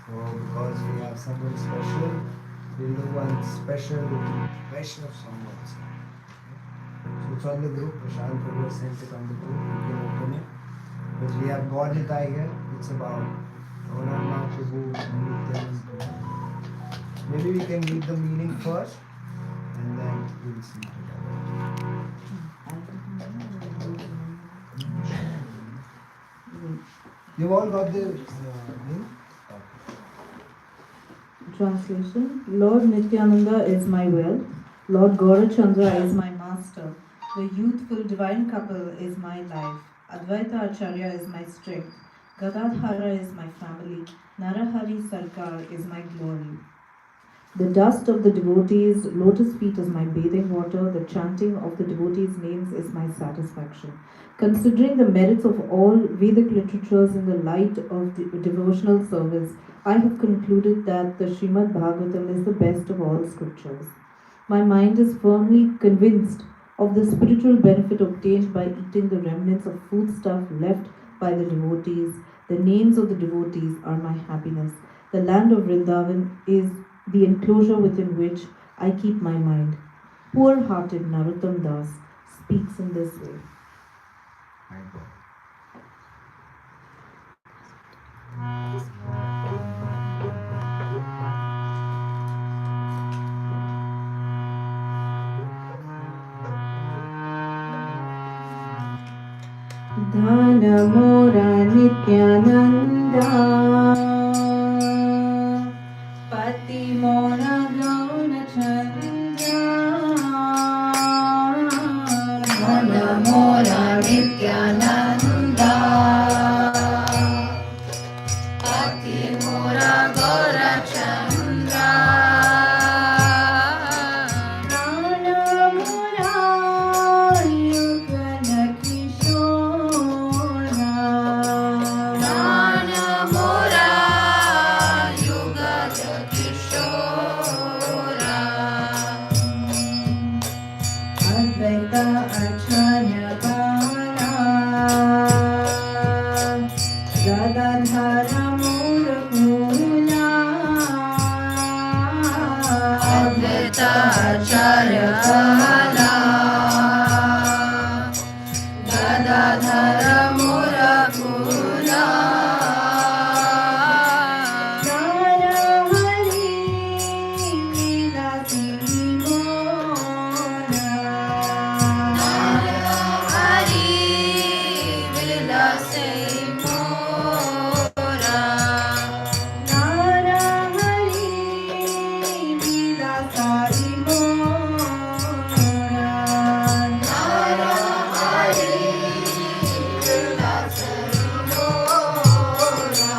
So because we have someone special, we'll do one special Vaishnav song also. So it's on the group. Prashant Prabhu sent it on the group. You can open it. Because we have Gaudita here. It's about Gauranga Prabhu, Nityananda. Maybe we can read the meaning first and then we'll sing together. You've all got the name? Translation. Lord Nityananda is my wealth. Lord Gaurachandra is my master. The youthful divine couple is my life. Advaita Acharya is my strength. Gadadhara is my family. Narahari Sarkar is my glory. The dust of the devotees' lotus feet is my bathing water. The chanting of the devotees' names is my satisfaction. Considering the merits of all Vedic literatures in the light of the devotional service, I have concluded that the Srimad Bhagavatam is the best of all scriptures. My mind is firmly convinced of the spiritual benefit obtained by eating the remnants of foodstuff left by the devotees. The names of the devotees are my happiness. The land of Vrindavan is the enclosure within which I keep my mind. Poor-hearted Narottam Das speaks in this way. My God. Dhana Mora Nityananda Pati Mora Gauna Chandra Dhana Mora Nityananda Pati Mora Gaura Chandra Dhana Mora Yugana Kishora Dhana Mora Yugana Kishora Advaita Acharya Bala Gadadhara Murkula Advaita Acharya Bala Gadadhara Murkula Narahari Vilasi Mora Narahari Vilasi Mora Narahari Vilasi Mora Narahari Vilasi Mora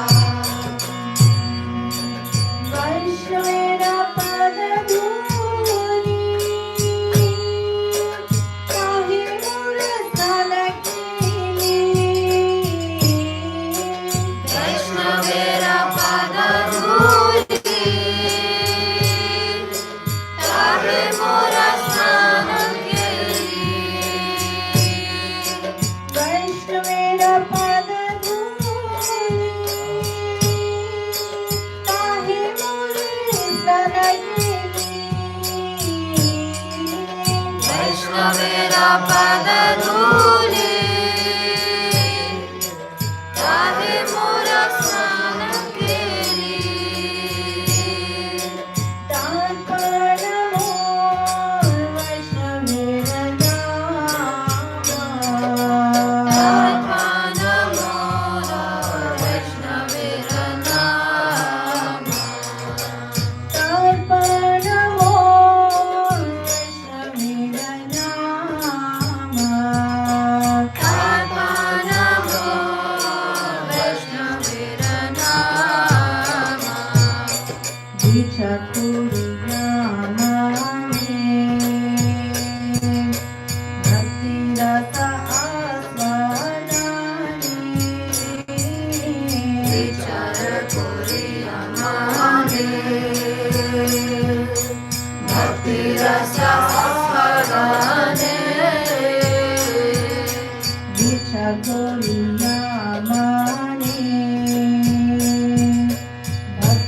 Vaishnavedha Padaduri Kahi Mura Salakini Vaishnavedha Padaduri Kahi Mura Salakini Vaishnavedha Padaduri Kahi Mura Salakini Vaishnavedha Padaduri Kahi Mura Salakini Tarpanamo Vaishnavedha Nama Tarpanamo Vaishnavedha Nama Tarpanamo Vaishnavedha Nama Tarpanamo Vaishnavedha Nama Dicha Kuriyamane Bhakti Rasa Aswadani Vichara Kuriyamane Bhakti Rasa Aswadani Dicha Kuriyamane Bhakti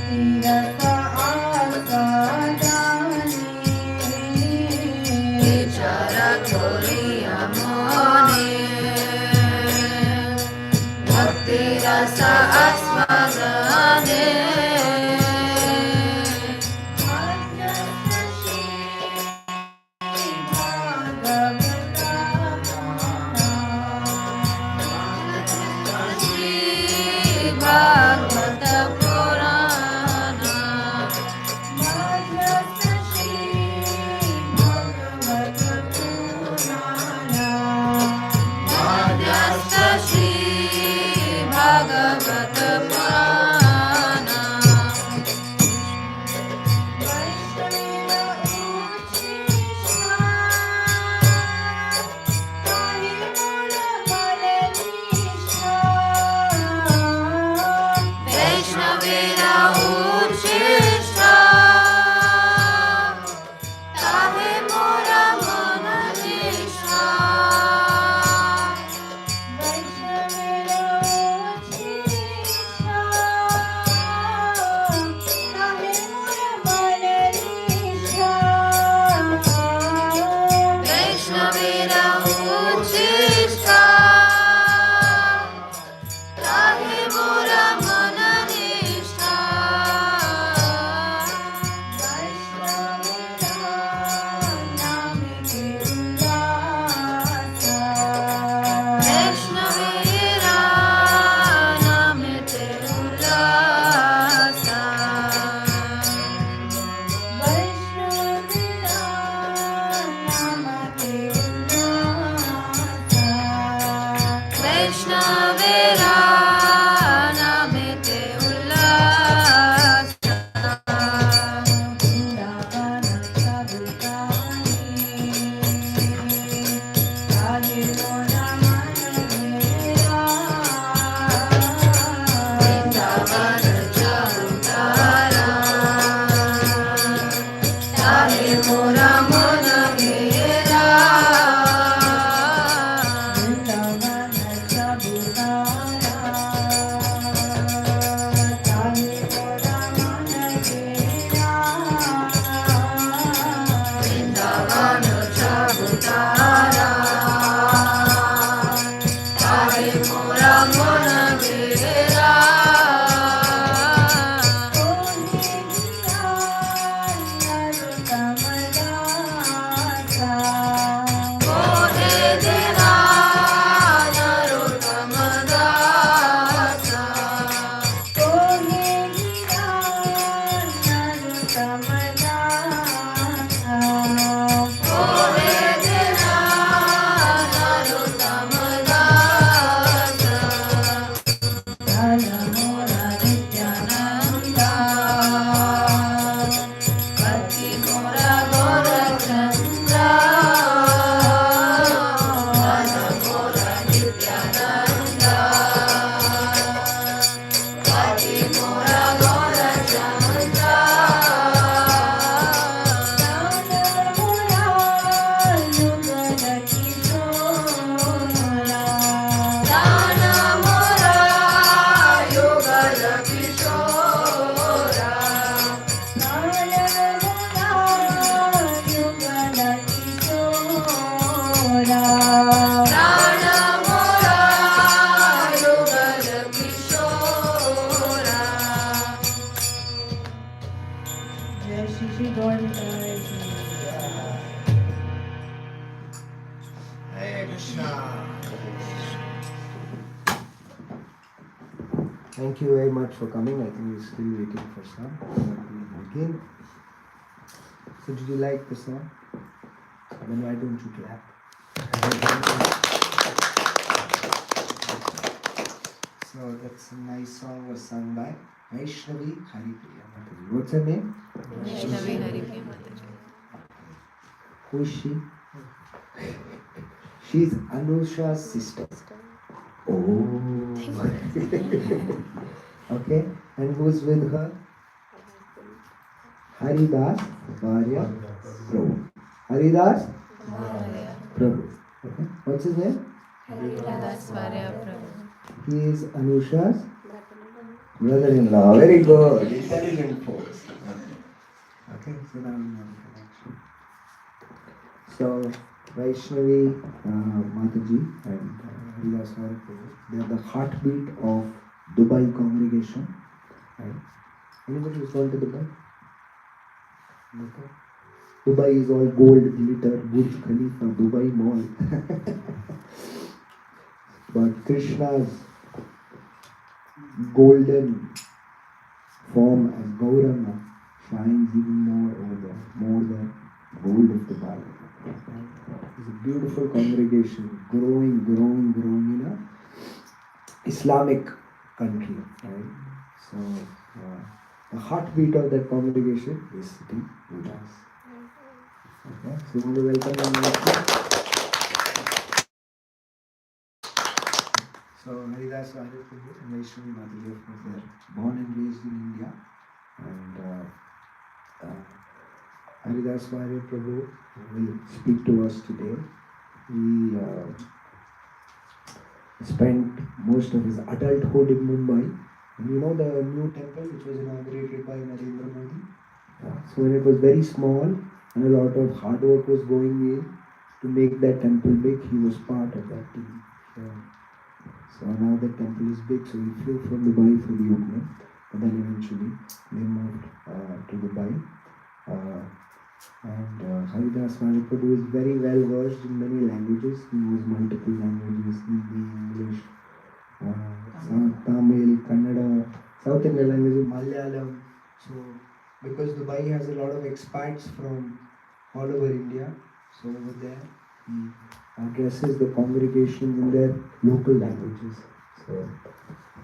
Thank you very much for coming. I think we're still waiting for some. We'll begin. So did you like the song? Then why don't you clap? So that's a nice song was sung by Vaishnavi Haripriya Mataji. What's her name? Vaishnavi Haripriya Mataji. Who is she? She's Anusha's sister. Oh. Okay. And who's with her? Haridas Varya Prabhu. Haridas Prabhu. Okay. What's his name? Haridas Varya Prabhu. He is Anusha's Brother-in-law, very good, intelligent folks. Okay, so now we have a connection. So, Vaishnavi Mataji and Haridas Mahaprabhu, they are the heartbeat of Dubai congregation. Right? Anybody who's gone to Dubai? Okay. Dubai is all gold, glitter, Burj Khalifa, Dubai Mall. But Krishna's golden form as Gauranga shines even more over there, more than gold of Dubai. It's a beautiful congregation, growing in a Islamic country, right? So the heartbeat of that congregation is sitting with us. Okay, so you want to welcome them also? So Haridas Arya Prabhu and Vaishnavi Mataji, of course, they are born and raised in India, and Haridas Arya Prabhu will speak to us today. He spent most of his adulthood in Mumbai. And you know the new temple which was inaugurated by Narendra Modi? So when it was very small and a lot of hard work was going in to make that temple big, he was part of that team. So now the temple is big, so he flew from Dubai for the opening, but then eventually they moved to Dubai. And Haridas Mahaprabhu is very well versed in many languages. He knows multiple languages, Hindi, English, Tamil, Kannada, South Indian languages, Malayalam. So because Dubai has a lot of expats from all over India, so over there he addresses the congregations in their local languages. So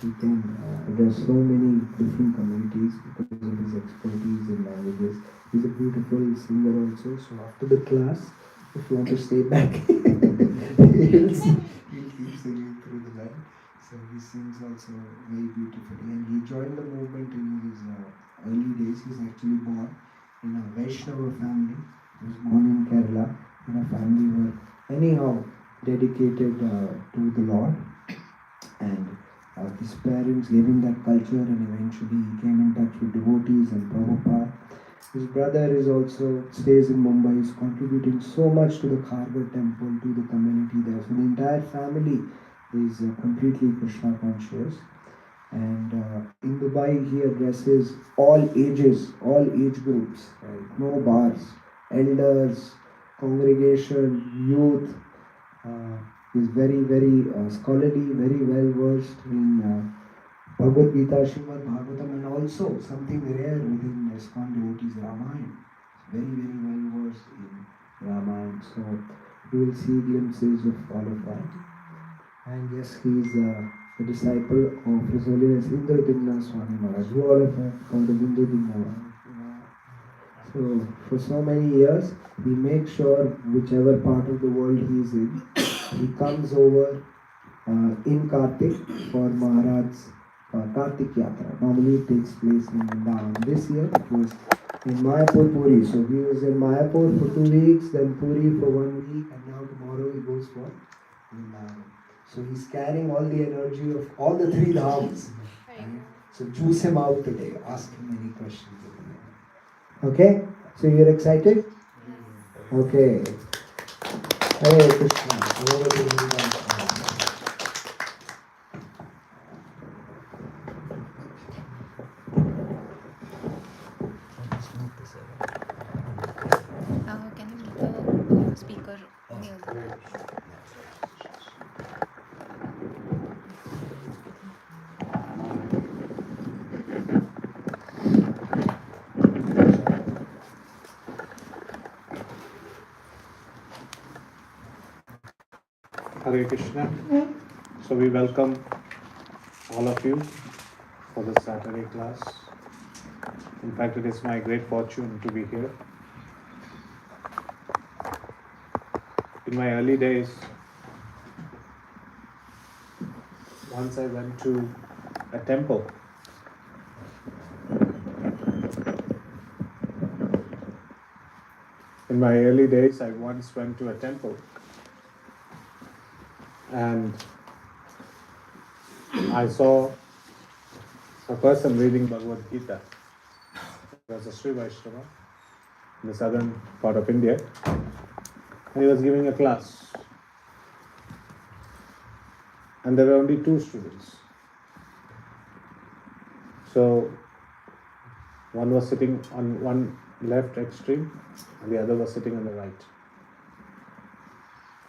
he can address so many different communities because of his expertise in languages. He's a beautiful singer also. So after the class, if you want to stay back, he'll keep singing through the night. So he sings also very beautifully. And he joined the movement in his early days. He's actually born in a Vaishnava family. He was born in Kerala in a family where anyhow dedicated to the Lord. And his parents gave him that culture, and eventually he came in touch with devotees and Prabhupada. His brother is also stays in Mumbai, is contributing so much to the Khargar temple, to the community there. So the entire family is completely Krishna conscious. And in Dubai he addresses all ages, all age groups, right? No bars, elders, congregation, youth. He's very scholarly, very well versed in Bhagavad Gita, Srimad Bhagavatam, and also something rare within ISKCON devotees, Ramayana. Very well versed in Ramayana. So you will see glimpses of all of that. And yes, he is the disciple of His Holiness Indradimna Swami Maharaj, who all of you have heard of Indradimna Maharaj. So for so many years, he makes sure whichever part of the world he is in, he comes over in Kartik for Maharaj's Kartik Yatra. Normally it takes place in Vrindavan. This year it was in Mayapur, Puri. So he was in Mayapur for 2 weeks, then Puri for 1 week, and now tomorrow he goes for Vrindavan. So he's carrying all the energy of all the three dhams. So choose him out today. Ask him any questions. Okay? So you're excited? Okay. Hare Krishna. Over to Vrindavan. Can you make the speaker near the Hare Krishna. So we welcome all of you for the Saturday class. In fact, it is my great fortune to be here. In my early days, once I went to a temple. In my early days, I once went to a temple. And I saw a person reading Bhagavad Gita. There was a Sri Vaishnava in the southern part of India. And he was giving a class. And there were only 2 students. So one was sitting on one left extreme and the other was sitting on the right.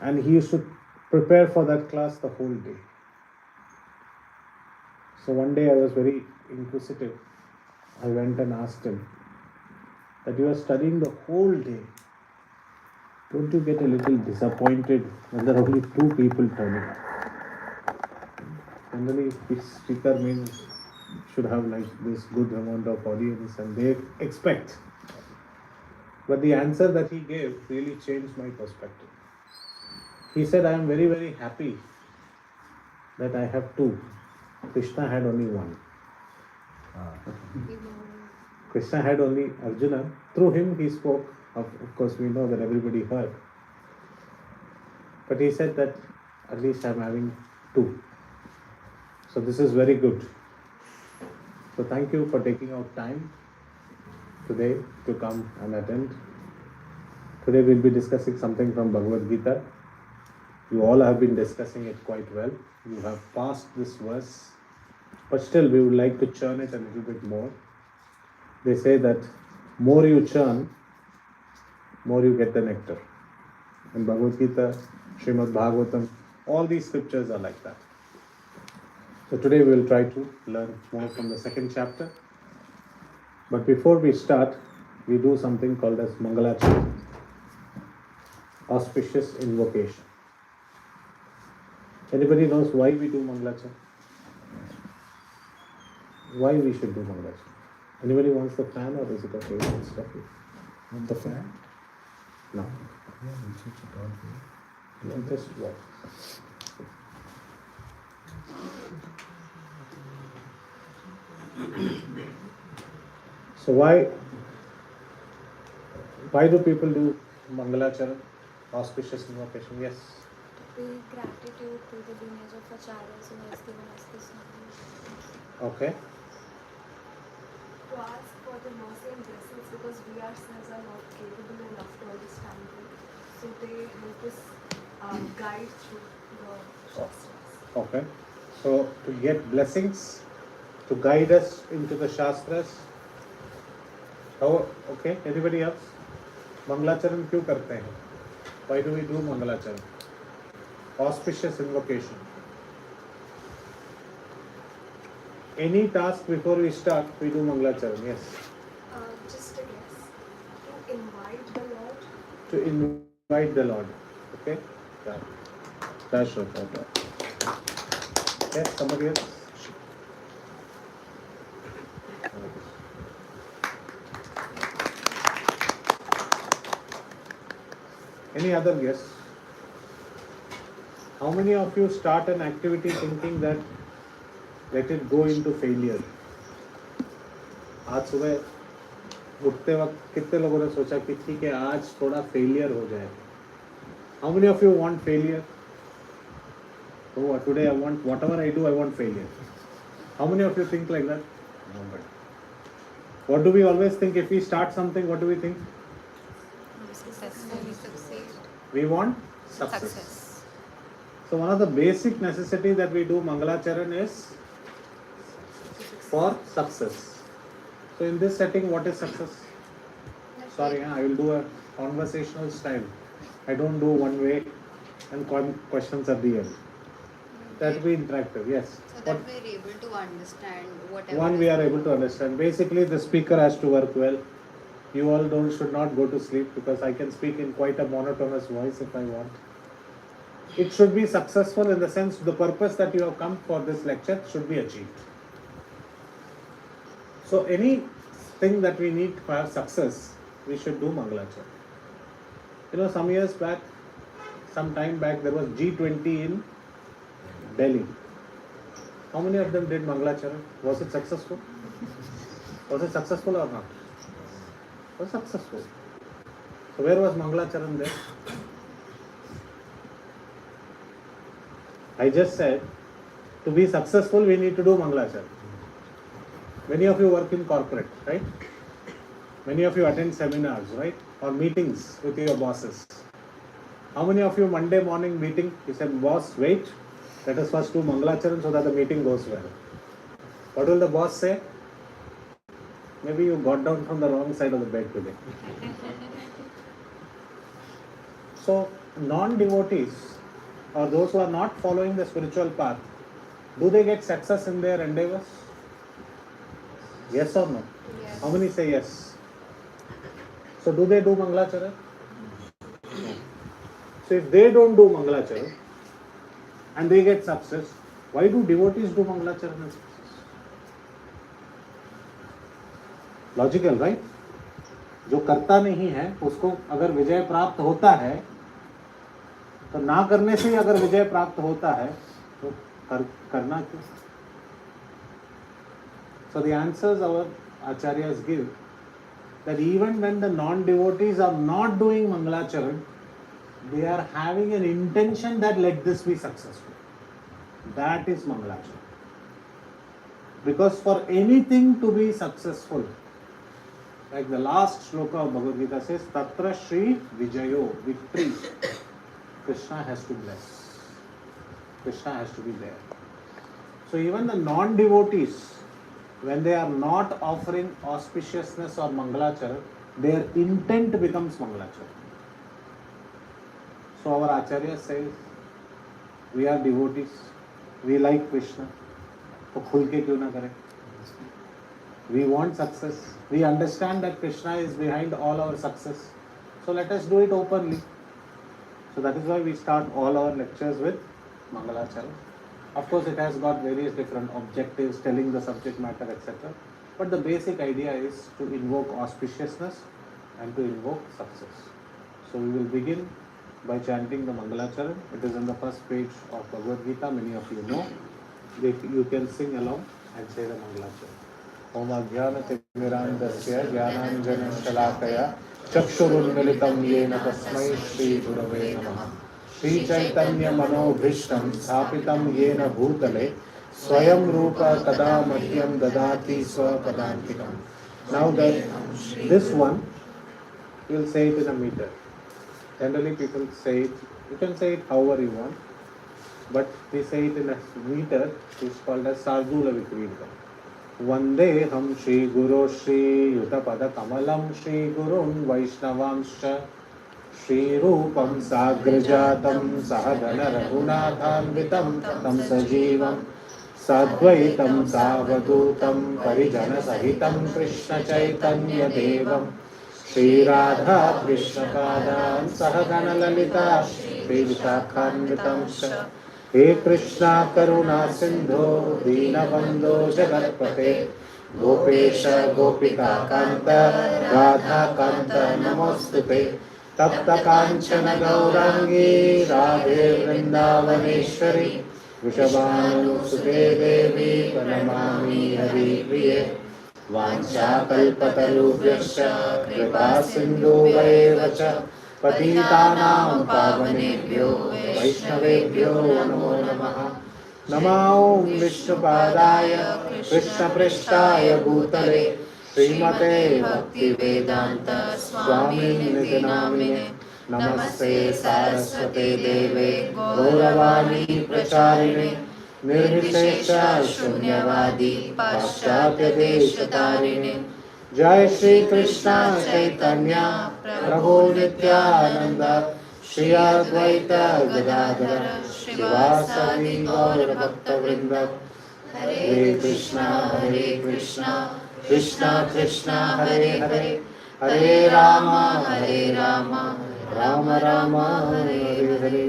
And he used to prepare for that class the whole day. So one day I was very inquisitive. I went and asked him that you are studying the whole day. Don't you get a little disappointed when there are only 2 people turning up? Generally, this speaker means should have like this good amount of audience and they expect. But the answer that he gave really changed my perspective. He said, I am very, very happy that I have 2. Krishna had only 1. Krishna had only Arjuna. Through him he spoke. Of course, we know that everybody heard. But he said that at least I am having 2. So this is very good. So thank you for taking out time today to come and attend. Today we'll be discussing something from Bhagavad Gita. You all have been discussing it quite well. You have passed this verse, but still we would like to churn it a little bit more. They say that more you churn, more you get the nectar. In Bhagavad Gita, Srimad Bhagavatam, all these scriptures are like that. So today we will try to learn more from the 2nd chapter. But before we start, we do something called as Mangalacharana, auspicious invocation. Anybody knows why we do Mangalacharana? Why we should do Mangalacharana? Anybody wants the fan or is it okay? It's okay. Want the fan? No. Yeah, we'll switch it on here. No, just what? So why do people do Mangalacharana, auspicious invocation? Yes. To pay gratitude to the lineage of Acharyas who has given us this knowledge. Okay. To ask for the mercy and blessings because we ourselves are not capable enough to understand them. So they help us guide through the Shastras. Okay. So to get blessings, to guide us into the Shastras. Oh, okay. Anybody else? Mangalacharan क्यों करते हैं? Why do we do Mangalacharan? Auspicious invocation. Any task before we start, we do Mangalacharan. Yes. Just a guess. To invite the Lord. To invite the Lord. Okay. Yeah. That's okay. Yes. Somebody else. Any other guess? How many of you start an activity thinking that let it go into failure? आज सुबह उठते वक्त कितने लोगों ने सोचा कि ठीक है आज थोड़ा फेलियर हो जाए? How many of you want failure? Oh, today I want whatever I do, I want failure. How many of you think like that? Nobody. What do we always think if we start something? What do we think? Successfully succeed. We want success. So one of the basic necessity that we do Mangalacharan is for success. So in this setting, what is success? Sorry, I will do a conversational style. I don't do one way and questions at the end. That will be interactive, yes. So that we are able to understand whatever. One we are able to understand. Basically, the speaker has to work well. You all should not go to sleep because I can speak in quite a monotonous voice if I want. It should be successful in the sense the purpose that you have come for this lecture should be achieved. So anything that we need for success, we should do Mangalacharana. You know, some time back, there was G20 in Delhi. How many of them did Mangalacharana? Was it successful? Was it successful or not? It was successful. So where was Mangalacharana there? I just said, to be successful, we need to do Mangalacharana. Many of you work in corporate, right? Many of you attend seminars, right? Or meetings with your bosses. How many of you Monday morning meeting, you said, boss, wait, let us first do Mangalacharan so that the meeting goes well. What will the boss say? Maybe you got down from the wrong side of the bed today. So, non-devotees or those who are not following the spiritual path, do they get success in their endeavors? Yes or no? Yes. How many say yes? So, do they do Mangalacharan? No. So, if they don't do Mangalacharan and they get success, why do devotees do Mangalacharan and success? Logical right. जो करता नहीं है उसको अगर विजय प्राप्त होता है तो ना करने से ही अगर विजय प्राप्त होता है तो करना क्यों? So the answers our acharyas give that even when the non-devotees are not doing Mangalacharan, they are having an intention that let this be successful. That is Mangalacharan. Because for anything to be successful, like the last shloka of Bhagavad Gita says, Tatra Shri Vijayo, victory. Krishna has to bless. Krishna has to be there. So even the non-devotees, when they are not offering auspiciousness or Mangalacharan, their intent becomes Mangalacharan. So our Acharya says, we are devotees, we like Krishna, तो खुल के क्यों ना करें? We want success. We understand that Krishna is behind all our success. So let us do it openly. So that is why we start all our lectures with Mangalacharan. Of course, it has got various different objectives, telling the subject matter, etc. But the basic idea is to invoke auspiciousness and to invoke success. So we will begin by chanting the Mangalacharan. It is on the first page of Bhagavad Gita. Many of you know. You can sing along and say the Mangalacharan. Om Ajnanatimirandasya Jnananjana Chakshurunmilitam Yena Tasmai Shri Gurave Namaha. Shri Chaitanya Manobhishtam Sthapitam Yena Bhutale Swayam Rupa Kada Madhyam Dadati Swapadantikam. Now this one, you will say it in a meter. Generally people say it, you can say it however you want, but we say it in a meter. It's called as Sardula Vikridam. Vande ham Shri Guru Shri Yutapada Kamalam Shri Gurun Vaishnavamscha Shri Rupam Sagrajatam Sahagana Raghunathanvitam Tam Sajivam Sadvaitam Savadutam Parijana Sahitam Krishna Chaitanya Devam Shri Radha Krishna Padam Sahagana Lalita Shri Vitakhanvitam हे कृष्णा करुणा सिंधो दीनबंधो जगत्पते गोपेश गोपिका कांत राधा कांत नमोस्तुते तप्त कांचन गौरांगी राधे वृंदावनेश्वरी वृषभानुसुते देवी प्रणमामि हरिप्रिये वाञ्छाकल्पतरुभ्यश्च कृपा सिन्धुभैव च पतितानां पावनेभ्यो वैष्णवेभ्यो नमो नमः. नमो विष्णुपादाय कृष्णपृष्ठाय भूतले श्रीमते भक्तिवेदान्त स्वामिनिधि नामिने नमस्ते सारस्वते देवे गौरवाणी प्रचारिणे निर्विशेष शून्यवादी पाश्चात्य देशतारिणे. जय श्री कृष्ण चैतन्य प्रभु नित्यानंद श्री अद्वैत गदाधर शिवासादि गौर भक्तवृंद. हरे कृष्णा कृष्णा कृष्णा हरे हरे हरे राम राम राम हरे हरे.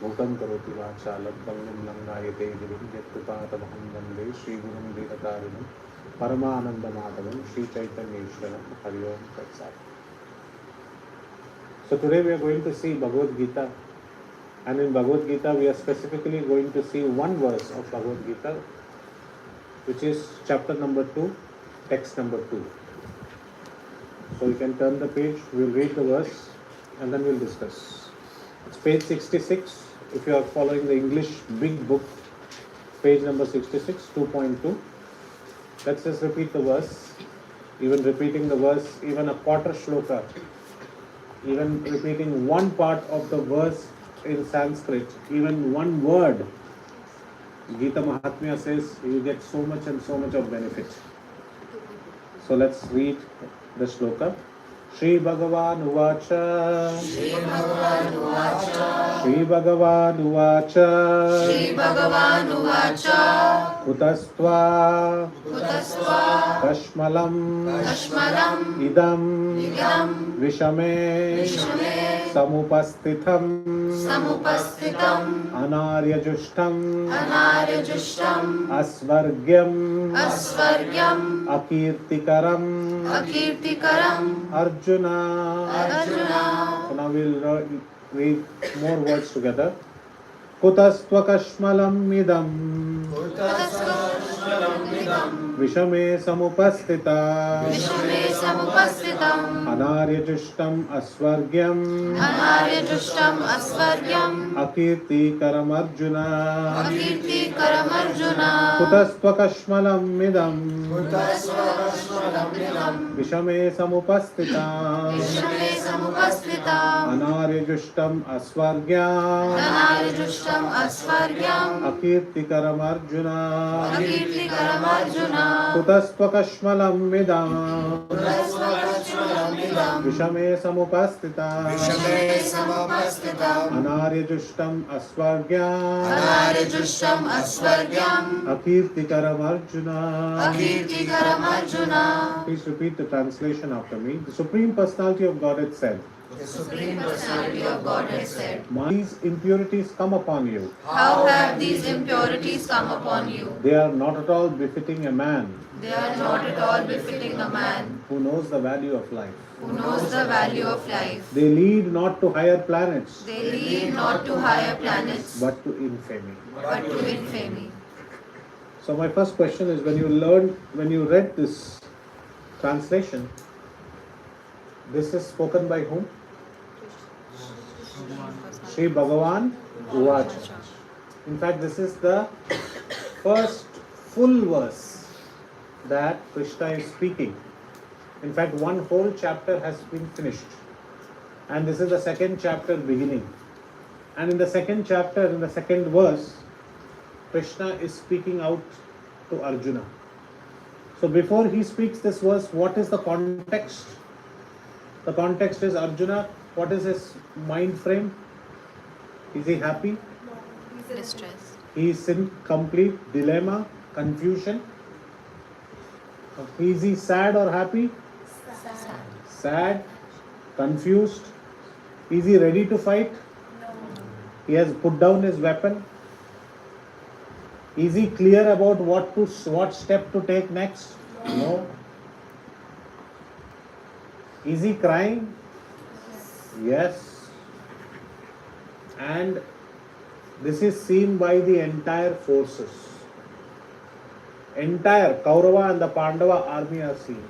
मुखं करोति वाचालं पङ्गुं लङ्घयते गिरिं यत्कृपातमहं वन्दे श्रीगुरुं दीनतारिणं Paramanandamaadavam Sri Chaitanya Ishwaram Hari Om Tat Sat. So today we are going to see Bhagavad Gita, and in Bhagavad Gita we are specifically going to see one verse of Bhagavad Gita, which is chapter number 2, text number 2. So you can turn the page, we will read the verse and then we will discuss. It's page 66. If you are following the English big book, page number 66, 2.2. Let's just repeat the verse. Even repeating the verse, even a quarter shloka, even repeating one part of the verse in Sanskrit, even one word, Gita Mahatmya says you get so much and so much of benefit. So let's read the shloka. Shri Bhagavan Uvacha. Shri Bhagavan Uvacha. Shri Bhagavan Uvacha. Shri Bhagavan Uvacha. Kutastva. Kutastva. Kashmalam. Kashmalam. Idam. Vishame. Vishame. Samupastitham. Samupasthitam. Anaryajustam. Anaryajustam. Asvargyam. Asvargyam. Akirtikaram. Akirtikaram. Arjuna. Arjuna. So now we'll read more words together. Kutastva kashmalam idam. Kutastva kashmalam idam. Vishame samupastita. Vishame samupasthitam. Anaryajustam asvargyam. Anaryajustam asvargyam. Akirtikaram Arjuna. Akirtikaram Arjuna. Kutastva kashmalam idam. Kutasva kashmalam idam. Vishame samupastita. Vishame samupastita. Anaryajustam asvargyam. Anaryajustam asvargyam. Akirtikaram Arjuna. Akirtikaram Arjuna. Kutasva kashmalam idam. Kutasva kashmalam idam. Vishame samupastita. Vishame samupastita. Anaryajustam asvargyam. Anaryajustam asvargyam. Akirtikaram Arjuna. Akirtikaram Arjuna. Please repeat the translation after me. The Supreme Personality of Godhead said. The Supreme Personality of Godhead said, These impurities come upon you. how have these impurities come upon you? They are not at all befitting a man They are not at all befitting a man who knows the value of life. who knows the value of life. They lead not to higher planets, They lead not to higher planets, but to infamy. but to infamy. So my first question is, when you read this translation, this is spoken by whom? Shri Bhagavan Uvacha. In fact, this is the first full verse that Krishna is speaking. In fact, one whole chapter has been finished. And this is the second chapter beginning. And in the second chapter, in the second verse, Krishna is speaking out to Arjuna. So before he speaks this verse, what is the context? The context is Arjuna. What is his mind frame? Is he happy? Distress. He is in complete dilemma, confusion. Is he sad or happy? Sad, confused. Is he ready to fight? He has put down his weapon. Is he clear about what step to take next? No. Is he crying? Yes. And this is seen by the entire forces. Entire Kaurava and the Pandava army are seen.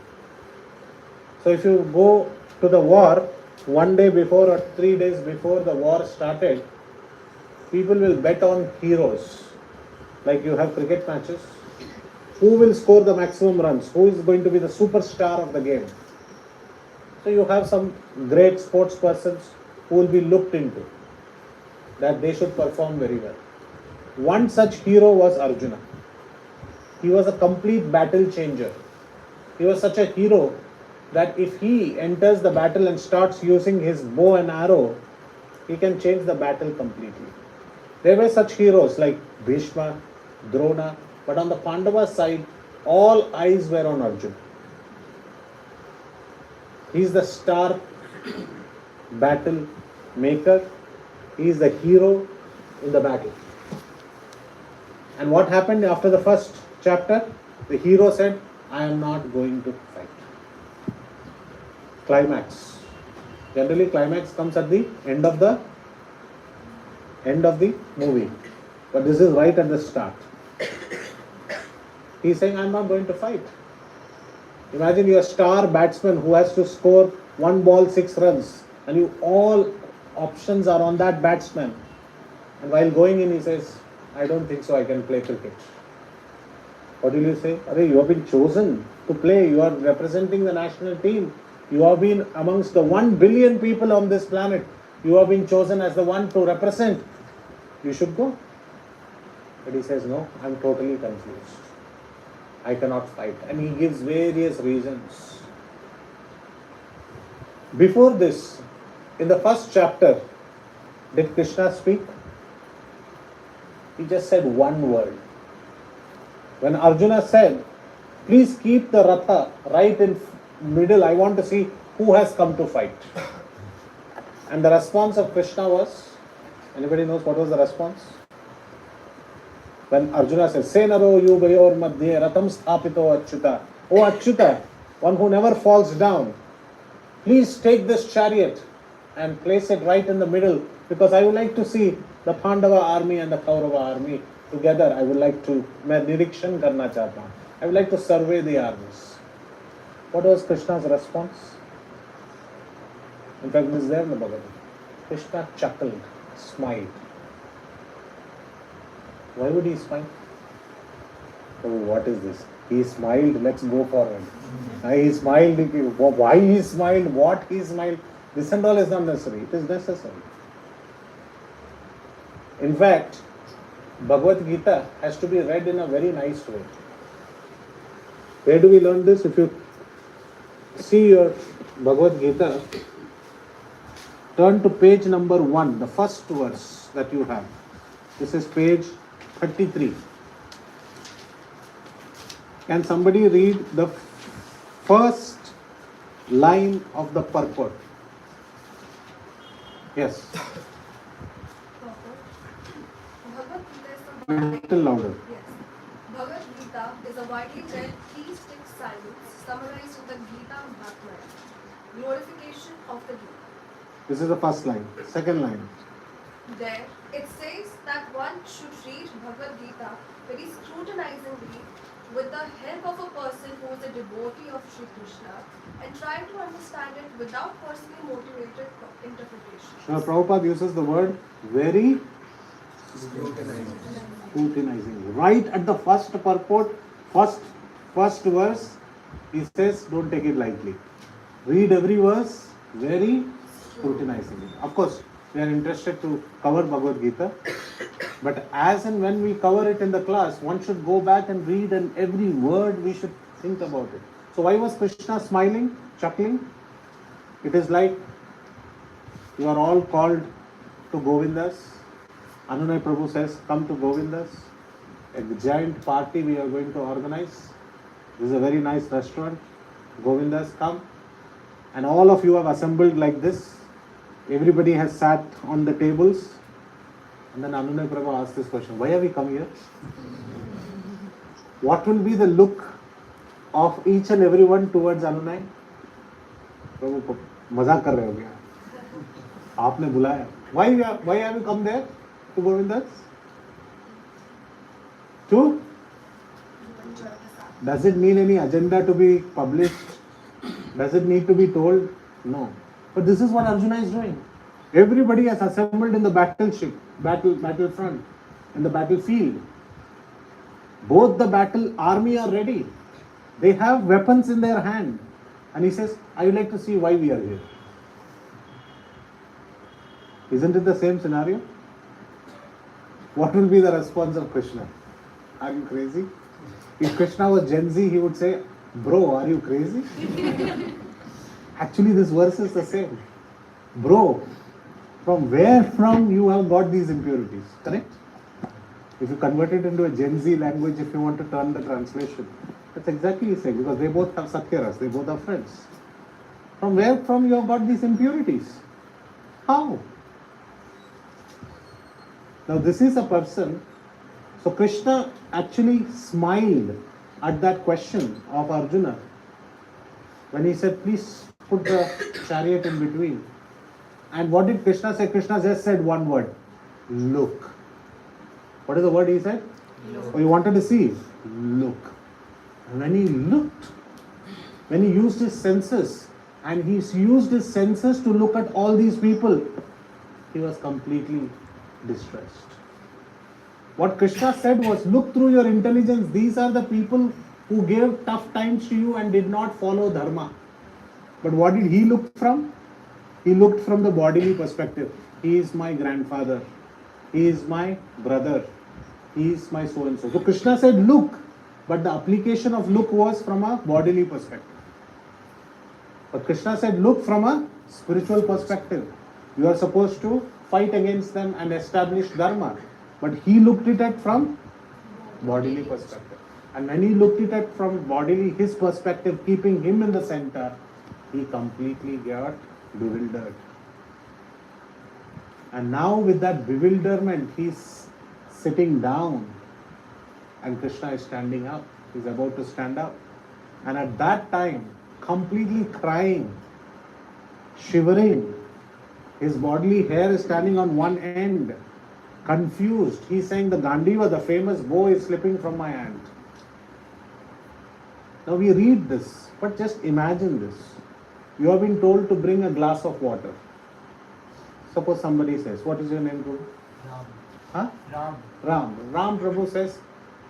So if you go to the war, one day before or 3 days before the war started, people will bet on heroes. Like you have cricket matches. Who will score the maximum runs? Who is going to be the superstar of the game? So you have some great sports persons who will be looked into, that they should perform very well. One such hero was Arjuna. He was a complete battle changer. He was such a hero that if he enters the battle and starts using his bow and arrow, he can change the battle completely. There were such heroes like Bhishma, Drona, but on the Pandava side, all eyes were on Arjuna. He is the star battle maker. He is the hero in the battle. And what happened after the first chapter? The hero said, I am not going to fight. Climax. Generally, climax comes at the end of the movie. But this is right at the start. He is saying, I am not going to fight. Imagine your star batsman who has to score 1 ball 6 runs, and all options are on that batsman. And while going in, he says, I don't think so I can play cricket. What will you say? Arey, you have been chosen to play. You are representing the national team. You have been amongst the 1 billion people on this planet. You have been chosen as the one to represent. You should go. But he says, no, I'm totally confused. I cannot fight. And he gives various reasons. Before this, in the first chapter, did Krishna speak? He just said one word. When Arjuna said, please keep the Ratha right in middle, I want to see who has come to fight. And the response of Krishna was, anybody knows what was the response? When Arjuna says, Senaro yubayor madhye ratam sthapito achyuta. Oh Achyuta, one who never falls down, please take this chariot and place it right in the middle, because I would like to see the Pandava army and the Kaurava army together. I would like to, मैं निरीक्षण करना चाहता हूँ. I would like to survey the armies. What was Krishna's response? In fact, it is there in the Bhagavad Gita. Krishna chuckled, smiled. Why would he smile? Oh, what is this? He smiled, let's go forward. He smiled, why he smiled, what he smiled, this and all is not necessary. It is necessary. In fact, Bhagavad Gita has to be read in a very nice way. Where do we learn this? If you see your Bhagavad Gita, turn to page number 1, the first verse that you have. This is page 33. Can somebody read the first line of the purport? Yes. Bhagavad Gita is a Little louder. Yes. Bhagavad Gita is a widely read three-stick silence summarized with the Gita Mahatmya, glorification of the Gita. This is the first line. Second line. There, it says that one should read Bhagavad Gita very scrutinizingly with the help of a person who is a devotee of Sri Krishna and try to understand it without personally motivated interpretation. Now Prabhupada uses the word very scrutinizing. Right at the first purport, first verse, he says, don't take it lightly. Read every verse very scrutinizingly. Of course, we are interested to cover Bhagavad Gita, but as and when we cover it in the class, one should go back and read, and every word we should think about it. So why was Krishna smiling, chuckling? It is like you are all called to Govindas. Anunay Prabhu says, come to Govindas. A giant party we are going to organize. This is a very nice restaurant. Govindas, come. And all of you have assembled like this. Everybody has sat on the tables. And then Anunay Prabhu asked this question, why have we come here? What will be the look of each and everyone towards Anunay? Prabhu, मजाक कर रहे हो क्या? आपने बुलाया. Why have you come there to Govindas? To? Does it need any agenda to be published? Does it need to be told? No. But this is what Arjuna is doing. Everybody has assembled in the battlefront, in the battlefield. Both the battle army are ready. They have weapons in their hand. And he says, I would like to see why we are here. Isn't it the same scenario? What will be the response of Krishna? Are you crazy? If Krishna was Gen Z, he would say, bro, are you crazy? Actually, this verse is the same. Bro, from where from you have got these impurities? Correct? If you convert it into a Gen Z language, if you want to turn the translation, that's exactly the same, because they both have Satyaras, they both are friends. From where from you have got these impurities? How? Now this is a person, so Krishna actually smiled at that question of Arjuna when he said, please put the chariot in between. And what did Krishna say? Krishna just said one word, look. What is the word he said? Look. Oh, you wanted to see? Look. And when he looked, when he used his senses, and he used his senses to look at all these people, he was completely distressed. What Krishna said was, look through your intelligence. These are the people who gave tough times to you and did not follow dharma. But what did he look from? He looked from the bodily perspective. He is my grandfather. He is my brother. He is my so and so. So Krishna said, look. But the application of look was from a bodily perspective. But Krishna said, look from a spiritual perspective. You are supposed to fight against them and establish dharma. But he looked at it from bodily perspective. And when he looked at it from bodily, his perspective, keeping him in the center, he completely got bewildered. And now with that bewilderment, he's sitting down and Krishna is standing up. He's about to stand up. And at that time, completely crying, shivering, his bodily hair is standing on one end, confused. He's saying, the Gandiva, the famous bow, is slipping from my hand. Now we read this, but just imagine this. You have been told to bring a glass of water. Suppose somebody says, what is your name, Prabhu? Ram. Huh? Ram. Ram Prabhu says,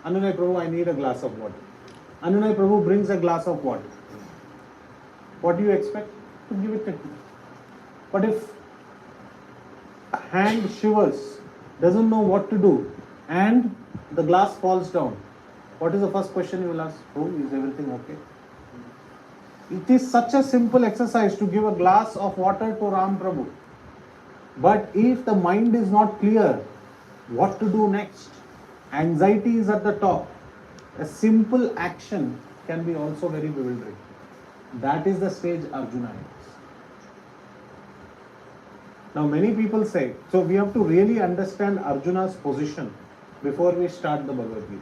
Anunay Prabhu, I need a glass of water. Anunay Prabhu brings a glass of water. What do you expect? To give it to him. But if a hand shivers, doesn't know what to do, and the glass falls down, what is the first question you will ask? Oh, is everything okay? It is such a simple exercise to give a glass of water to Ram Prabhu. But if the mind is not clear, what to do next? Anxiety is at the top. A simple action can be also very bewildering. That is the stage Arjuna is. Now many people say, so we have to really understand Arjuna's position before we start the Bhagavad Gita.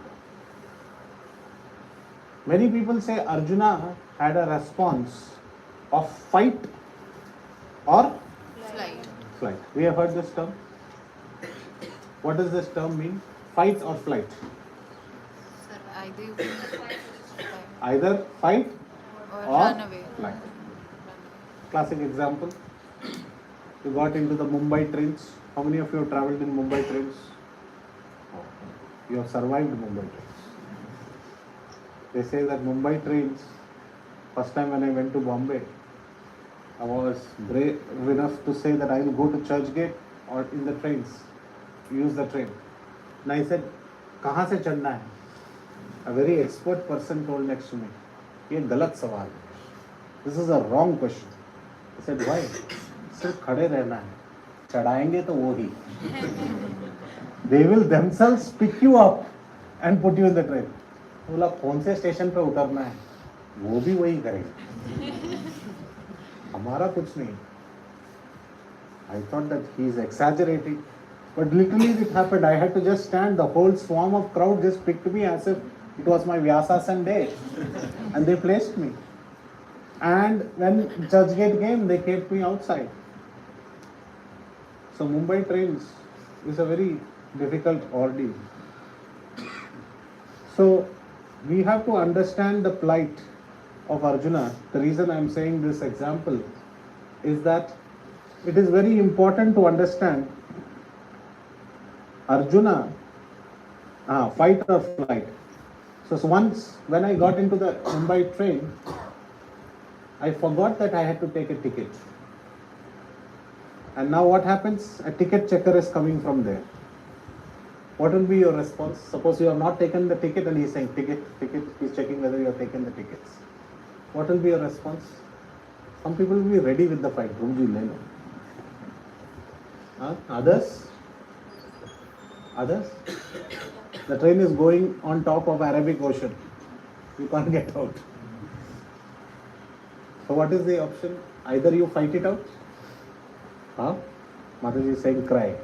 Many people say Arjuna had a response of fight or flight. We have heard this term. What does this term mean? Fight or flight? Sir, Either fight or or run away. flight. Classic example. You got into the Mumbai trains. How many of you have travelled in Mumbai trains? You have survived Mumbai trains. They say that Mumbai trains, first time when I went to Bombay, I was brave enough to say that I will go to Churchgate or in the trains, use the train. And I said, कहाँ से चढ़ना है? A very expert person told next to me, ये गलत सवाल है. This is a wrong question. I said, why? सिर्फ खड़े रहना है. चढ़ाएंगे तो वो ही. They will themselves pick you up and put you in the train. बोला कौन से स्टेशन पे उतरना है? वो भी वही करेगा. हमारा कुछ नहीं. I thought that he is exaggerating. But literally it happened. I had to just stand. The whole swarm of crowd just picked me as if it was my Vyasasan day. And they placed me. And when Churchgate came, they kept me outside. So Mumbai trains is a very difficult ordeal. So we have to understand the plight of Arjuna. The reason I am saying this example is that it is very important to understand Arjuna, fight or flight. So once when I got into the Mumbai train, I forgot that I had to take a ticket. And now what happens? A ticket checker is coming from there. What will be your response? Suppose you have not taken the ticket and he is saying ticket, he is checking whether you have taken the tickets. What will be your response? Some people will be ready with the fight. Others? The train is going on top of Arabic Ocean. You can't get out. So what is the option? Either you fight it out. Mataji is saying cry.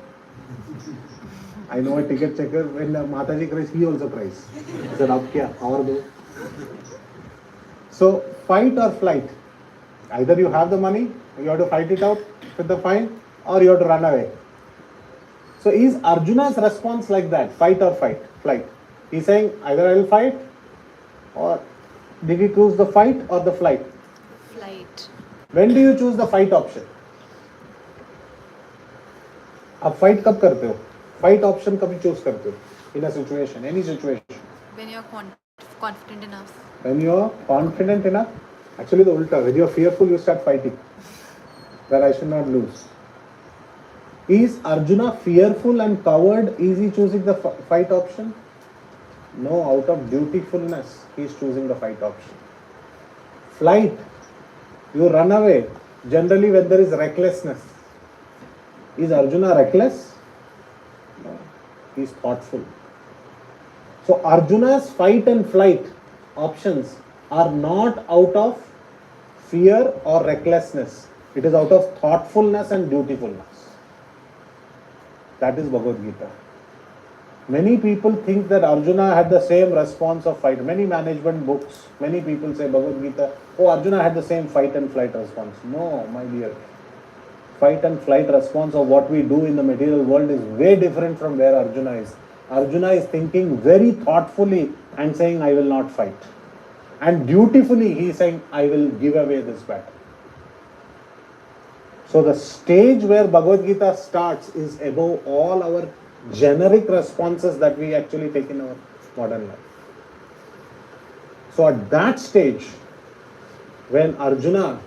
I know a ticket checker, when Mataji cries, he also cries. He said, ab kya? Aur do. So fight or flight. Either you have the money, you have to fight it out with the fine, or you have to run away. So is Arjuna's response like that? Fight or flight? He's saying either I will fight, or did he choose the fight or the flight? Flight. When do you choose the fight option? आप fight कब करते हो? Fight option कभी choose करते हो? in a situation, any situation. When you're confident enough. When you're confident enough, actually the ulta, when you're fearful, you start fighting. That I should not lose. Is Arjuna fearful and coward? Is he choosing the fight option? No, out of dutifulness, he is choosing the fight option. Flight, you run away, generally when there is recklessness. Is Arjuna reckless? No, he is thoughtful. So Arjuna's fight and flight options are not out of fear or recklessness. It is out of thoughtfulness and dutifulness. That is Bhagavad Gita. Many people think that Arjuna had the same response of fight. Many management books, many people say Bhagavad Gita, oh, Arjuna had the same fight and flight response. No, my dear. Fight and flight response of what we do in the material world is way different from where Arjuna is. Arjuna is thinking very thoughtfully and saying, I will not fight. And dutifully he is saying, I will give away this battle. So the stage where Bhagavad Gita starts is above all our generic responses that we actually take in our modern life. So at that stage, when Arjuna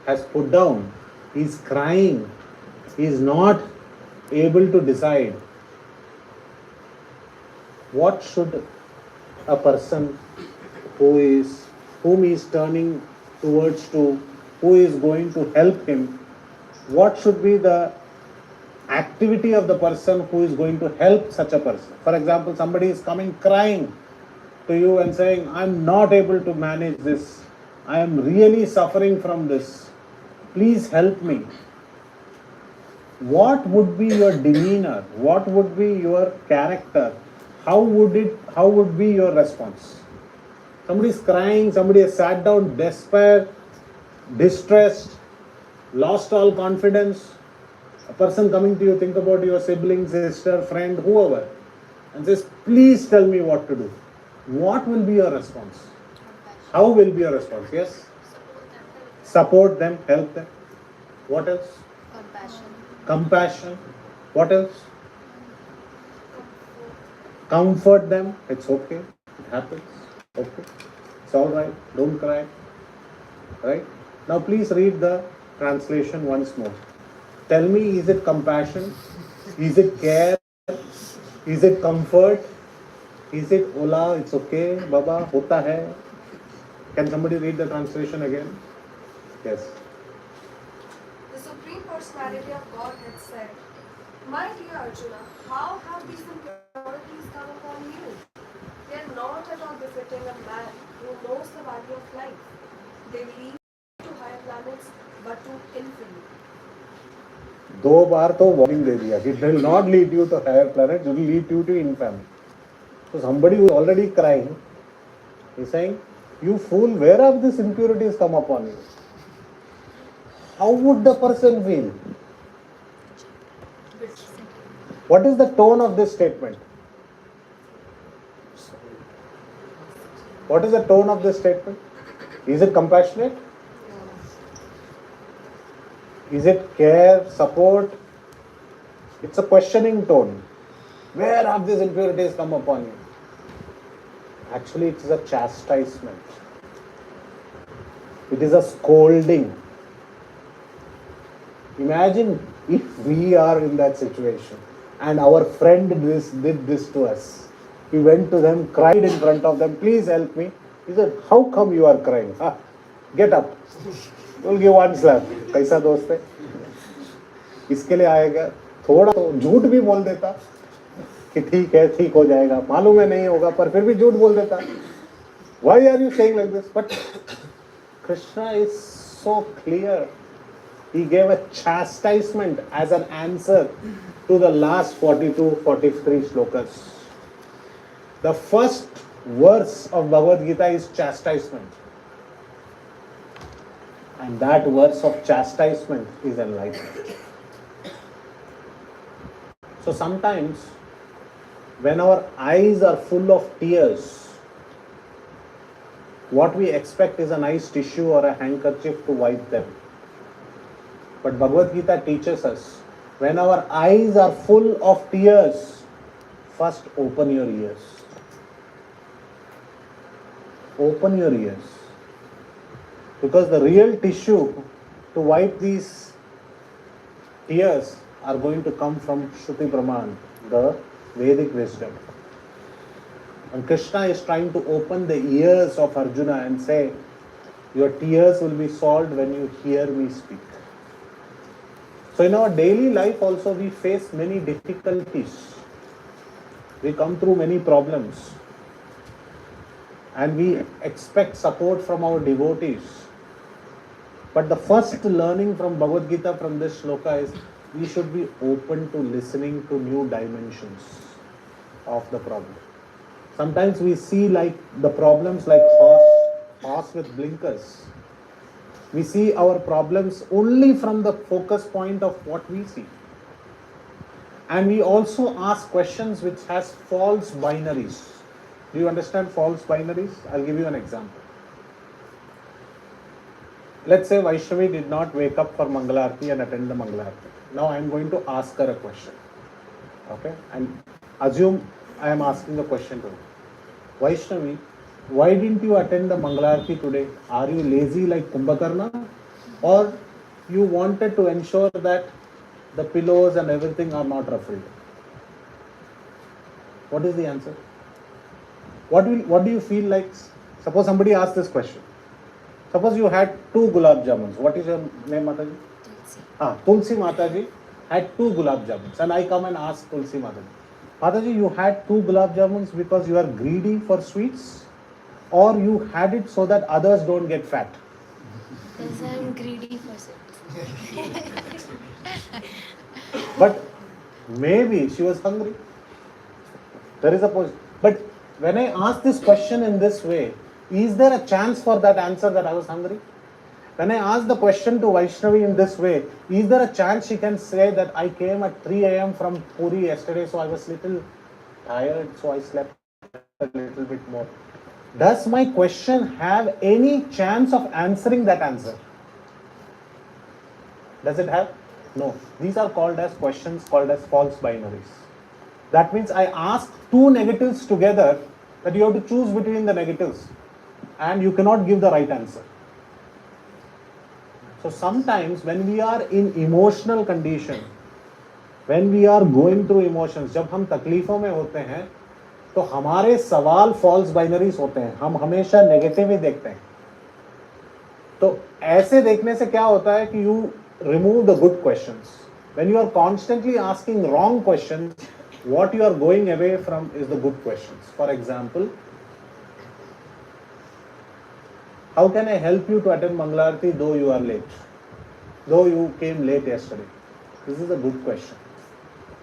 has put down, he is crying, he is not able to decide what should a person whom he is turning towards to, who is going to help him, what should be the activity of the person who is going to help such a person. For example, somebody is coming crying to you and saying, I am not able to manage this. I am really suffering from this. Please help me. What would be your demeanor? What would be your character? How would be your response? Somebody is crying, somebody has sat down, despair, distressed, lost all confidence. A person coming to you, think about your sibling, sister, friend, whoever, and says, please tell me what to do. What will be your response? How will be your response? Yes? Support them, help them. What else? Compassion. Compassion. What else? Comfort them. It's okay. It happens. Okay. It's all right. Don't cry. Right? Now please read the translation once more. Tell me, is it compassion? Is it care? Is it comfort? Is it Ola? It's okay, Baba, hota hai? Can somebody read the translation again? Yes. The Supreme Personality of Godhead said, my dear Arjuna, how have these impurities come upon you? They are not at all befitting a man who knows the value of life. They lead to higher planets, but to infinite. दो बार तो warning दे दिया कि it will not lead you to higher planets, it will lead you to infamy. So somebody who is already crying is saying, you fool, where have these impurities come upon you? How would the person feel? What is the tone of this statement? What is the tone of this statement? Is it compassionate? Is it care, support? It's a questioning tone. Where have these impurities come upon you? Actually, it is a chastisement. It is a scolding. Imagine if we are in that situation and our friend did this to us. We went to them, cried in front of them, please help me. He said, how come you are crying? Get up. We'll give one slap. कैसा दोस्त है? इसके लिए आएगा. थोड़ा तो झूठ भी बोल देता कि ठीक है, ठीक हो जाएगा. मालूम है नहीं होगा, पर फिर भी झूठ बोल देता. Why are you saying like this? But Krishna is so clear. He gave a chastisement as an answer to the last 42, 43 shlokas. The first verse of Bhagavad Gita is chastisement. And that verse of chastisement is enlightenment. So sometimes when our eyes are full of tears, what we expect is a nice tissue or a handkerchief to wipe them. But Bhagavad Gita teaches us, when our eyes are full of tears, First, open your ears. Open your ears. Because the real tissue to wipe these tears are going to come from Shruti Praman, the Vedic wisdom. And Krishna is trying to open the ears of Arjuna and say, your tears will be solved when you hear me speak. So in our daily life also we face many difficulties. We come through many problems. And we expect support from our devotees. But the first learning from Bhagavad Gita from this shloka is we should be open to listening to new dimensions of the problem. Sometimes we see like the problems like horse with blinkers. We see our problems only from the focus point of what we see. And we also ask questions which has false binaries. Do you understand false binaries? I'll give you an example. Let's say Vaishnavi did not wake up for Mangalarti and attend the Mangalarti. Now I am going to ask her a question. Okay? And assume I am asking a question to her. Vaishnavi, why didn't you attend the Mangalarti today? Are you lazy like Kumbhakarna? Or you wanted to ensure that the pillows and everything are not ruffled? What is the answer? What do you feel like? Suppose somebody asked this question. Suppose you had 2 gulab jamuns. What is your name, Mataji? Tulsi. Tulsi Mataji had 2 gulab jamuns. And I come and ask Tulsi Mataji, Mataji, you had 2 gulab jamuns because you are greedy for sweets? Or you had it so that others don't get fat? Because I'm greedy for sweets. But maybe she was hungry. There is a position. But when I ask this question in this way, is there a chance for that answer that I was hungry? When I ask the question to Vaishnavi in this way, is there a chance she can say that I came at 3 a.m. from Puri yesterday, so I was little tired, so I slept a little bit more? Does my question have any chance of answering that answer? Does it have? No. These are called as questions called as false binaries. That means I ask 2 negatives together that you have to choose between the negatives and you cannot give the right answer. So sometimes when we are in emotional condition, when we are going through emotions, जब हम तकलीफों में होते हैं तो हमारे सवाल false binaries होते हैं, हम हमेशा नेगेटिव ही देखते हैं. तो ऐसे देखने से क्या होता है कि you remove the good questions. When you are constantly asking wrong questions, what you are going away from is the good questions. For example, how can I help you to attend Mangalarti though you are late? Though you came late yesterday? This is a good question.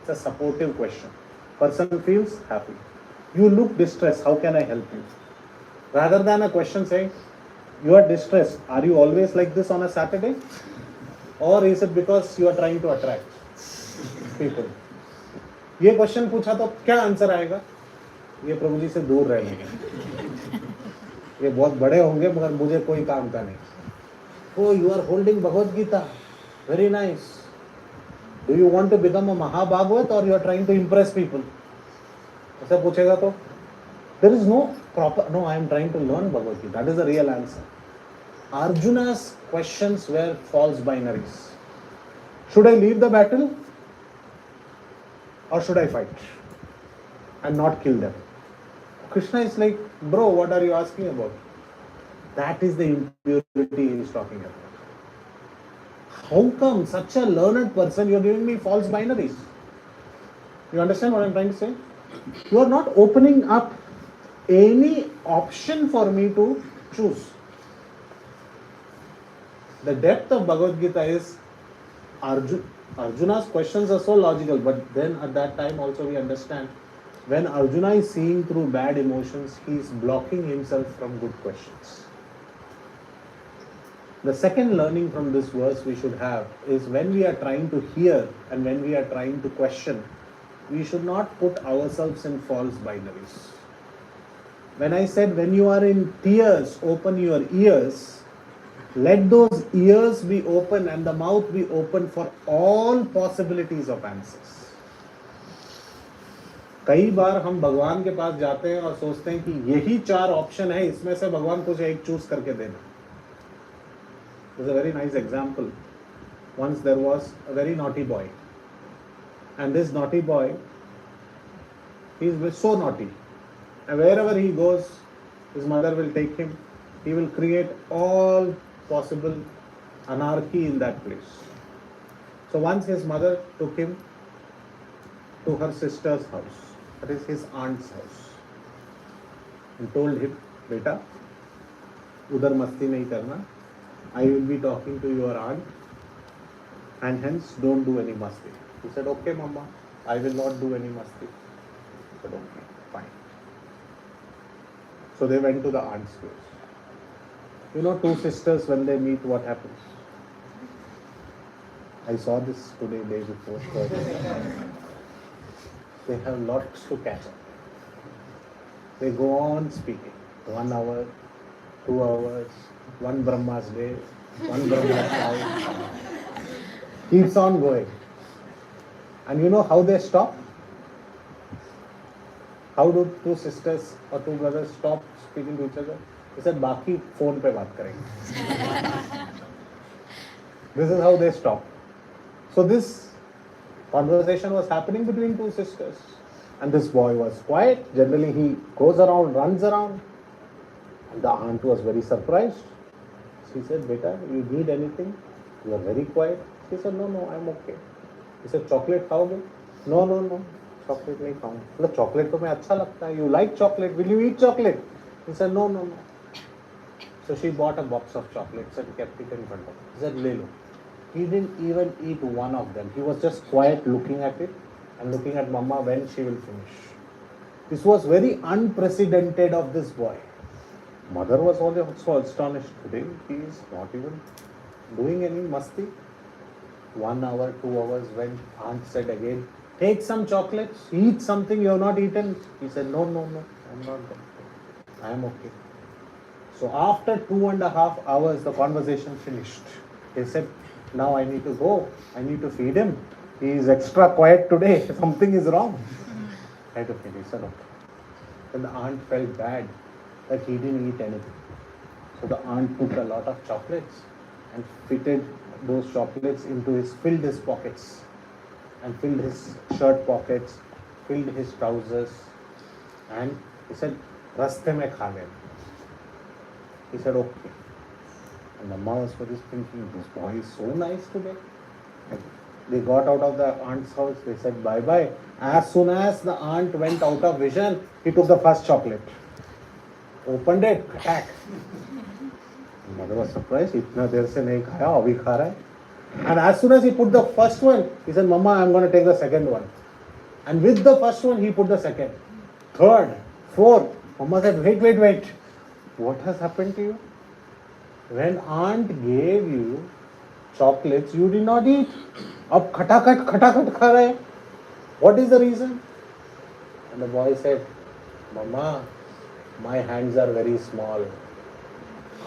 It's a supportive question. Person feels happy. You look distressed. How can I help you? Rather than a question saying, you are distressed. Are you always like this on a Saturday? Or is it because you are trying to attract people? ये question पूछा तो क्या answer आएगा? ये प्रभु जी से दूर रहेंगे, ये बहुत बड़े होंगे मगर मुझे कोई काम का नहीं. Oh, you are holding Bhagavad Gita. Very nice. Do you want to become a Mahabhagavat or you are trying to impress people? ऐसा पूछेगा तो there is no proper, no, I am trying to learn Bhagavad Gita. That is the real answer. Arjuna's questions were false binaries. Should I leave the battle or should I fight and not kill them? Krishna is like, bro, what are you asking about? That is the impurity he is talking about. How come such a learned person, you are giving me false binaries? You understand what I am trying to say? You are not opening up any option for me to choose. The depth of Bhagavad Gita is Arjuna's questions are so logical, but then at that time also we understand when Arjuna is seeing through bad emotions, he is blocking himself from good questions. The second learning from this verse we should have is when we are trying to hear and when we are trying to question, we should not put ourselves in false binaries. When I said when you are in tears, open your ears, let those ears be open and the mouth be open for all possibilities of answers. कई बार हम भगवान के पास जाते हैं और सोचते हैं कि यही 4 ऑप्शन है, इसमें से भगवान कुछ एक चूज करके देना. There's a very nice example. Once there was a very naughty boy, and this naughty boy, he is so naughty, and wherever he goes, his mother will take him. He will create all possible anarchy in that place. So once his mother took him to her sister's house, that is his aunt's house, and told him, "Beta, udhar masti nahi karna. I will be talking to your aunt, and hence don't do any masti." He said, "Okay, Mama, I will not do any masti." He said, "Okay, fine." So they went to the aunt's place. You know, two sisters, when they meet, what happens? I saw this today, day before. They have lots to catch up. They go on speaking. 1 hour, 2 hours, one Brahma's day, one Brahma's night. Keeps on going. And you know how they stop? How do two sisters or two brothers stop speaking to each other? They said, "Baki phone pe baat karenge." This is how they stop. So this conversation was happening between two sisters, and this boy was quiet. Generally he goes around, runs around, and the aunt was very surprised. She said, "Beta, you need anything? You are very quiet." She said, "No, no, I'm okay." He said, "Chocolate खाओगे?" "No, no, no, chocolate नहीं खाऊंगा." मतलब chocolate तो मैं अच्छा लगता है. "You like chocolate? Will you eat chocolate?" He said, "No, no, no." So she bought a box of chocolates and kept it in front of him. He said, "ले लो." He didn't even eat one of them. He was just quiet, looking at it and looking at Mama when she will finish. This was very unprecedented of this boy. Mother was also astonished. Today he is not even doing any masti. 1 hour, 2 hours went. Aunt said again, "Take some chocolates, eat something you have not eaten." He said, "No, no, no, I'm not going. I am okay." So after 2.5 hours, the conversation finished. He said, "Now I need to go. I need to feed him. He is extra quiet today. Something is wrong." I had to feed him. He said, "Okay." Then the aunt felt bad that he didn't eat anything. So the aunt took a lot of chocolates and fitted those chocolates into filled his pockets, and filled his shirt pockets, filled his trousers, and he said, "Raste mein kha lena." He said, "Okay." And Mama was for this thinking, this boy is so nice today. And they got out of the aunt's house. They said bye-bye. As soon as the aunt went out of vision, he took the first chocolate, opened it, attack. Mother was surprised. इतना देर से नहीं खाया, अभी खा रहा है. And as soon as he put the first one, he said, "Mama, I'm going to take the second one." And with the first one, he put the second, third, fourth. Mama said, "Wait, wait, wait. What has happened to you? When aunt gave you chocolates, you did not eat. अब खटाखट खा रहे हैं. What is the reason?" And the boy said, "Mama, my hands are very small.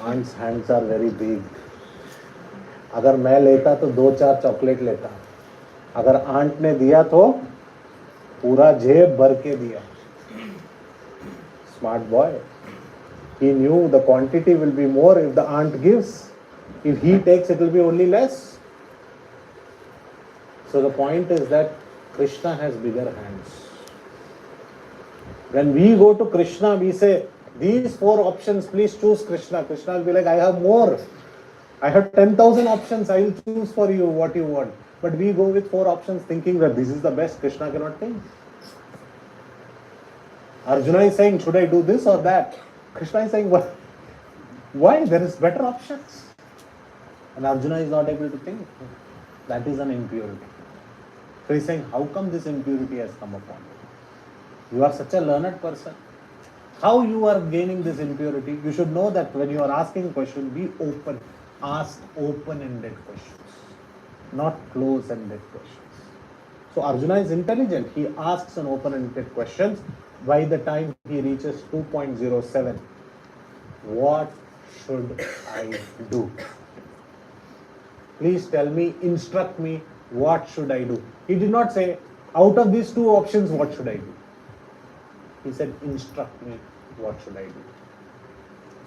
Aunt's hands are very big. अगर मैं लेता तो 2-4 chocolate लेता. अगर आंट ने दिया तो पूरा जेब भर के दिया." Smart boy. He knew the quantity will be more if the aunt gives. If he takes, it will be only less. So the point is that Krishna has bigger hands. When we go to Krishna, we say, "These 4 options, please choose Krishna." Krishna will be like, "I have more. I have 10,000 options. I will choose for you what you want." But we go with 4 options thinking that this is the best. Krishna cannot think. Arjuna is saying, "Should I do this or that?" Krishna is saying, "What? Why? There is better options." And Arjuna is not able to think. That is an impurity. So he is saying, how come this impurity has come upon you? You are such a learned person. How you are gaining this impurity? You should know that when you are asking questions, be open. Ask open-ended questions, not close-ended questions. So Arjuna is intelligent. He asks an open-ended question. By the time he reaches 2.07, what should I do? Please tell me, instruct me, what should I do? He did not say, out of these 2 options, what should I do? He said, instruct me, what should I do?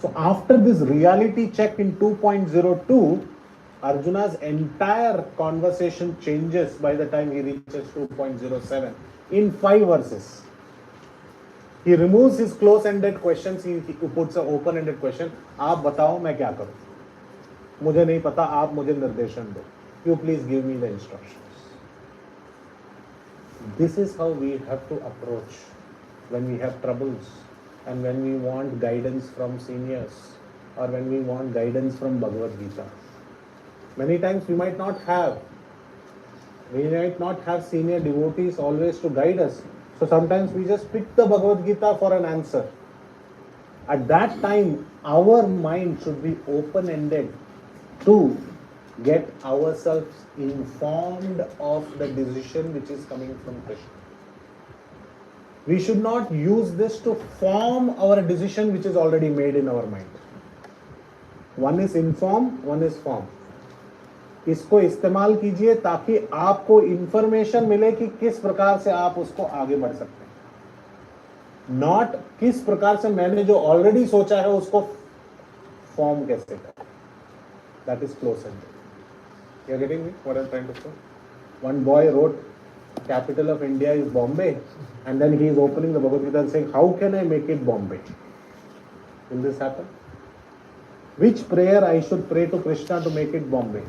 So after this reality check in 2.02, Arjuna's entire conversation changes by the time he reaches 2.07 in 5 verses. He removes his close-ended questions, he puts an open-ended question. आप बताओ मैं क्या करूं? मुझे नहीं पता, आप मुझे निर्देशन दो. You please give me the instructions. This is how we have to approach when we have troubles and when we want guidance from seniors or when we want guidance from Bhagavad Gita. Many times we might not have senior devotees always to guide us. So sometimes we just pick the Bhagavad Gita for an answer. At that time, our mind should be open-ended to get ourselves informed of the decision which is coming from Krishna. We should not use this to form our decision which is already made in our mind. One is inform, one is form. इसको इस्तेमाल कीजिए ताकि आपको information मिले कि किस प्रकार से आप उसको आगे बढ़ सकते हैं, नॉट किस प्रकार से मैंने जो ऑलरेडी सोचा है उसको फॉर्म कैसे करें. That is close ended. You are getting me what I am trying to say? One boy wrote capital of India is Bombay, and then he is opening the Bhagavad Gita and saying, how can I make it Bombay? Will this happen? Which prayer I should pray to Krishna to make it Bombay?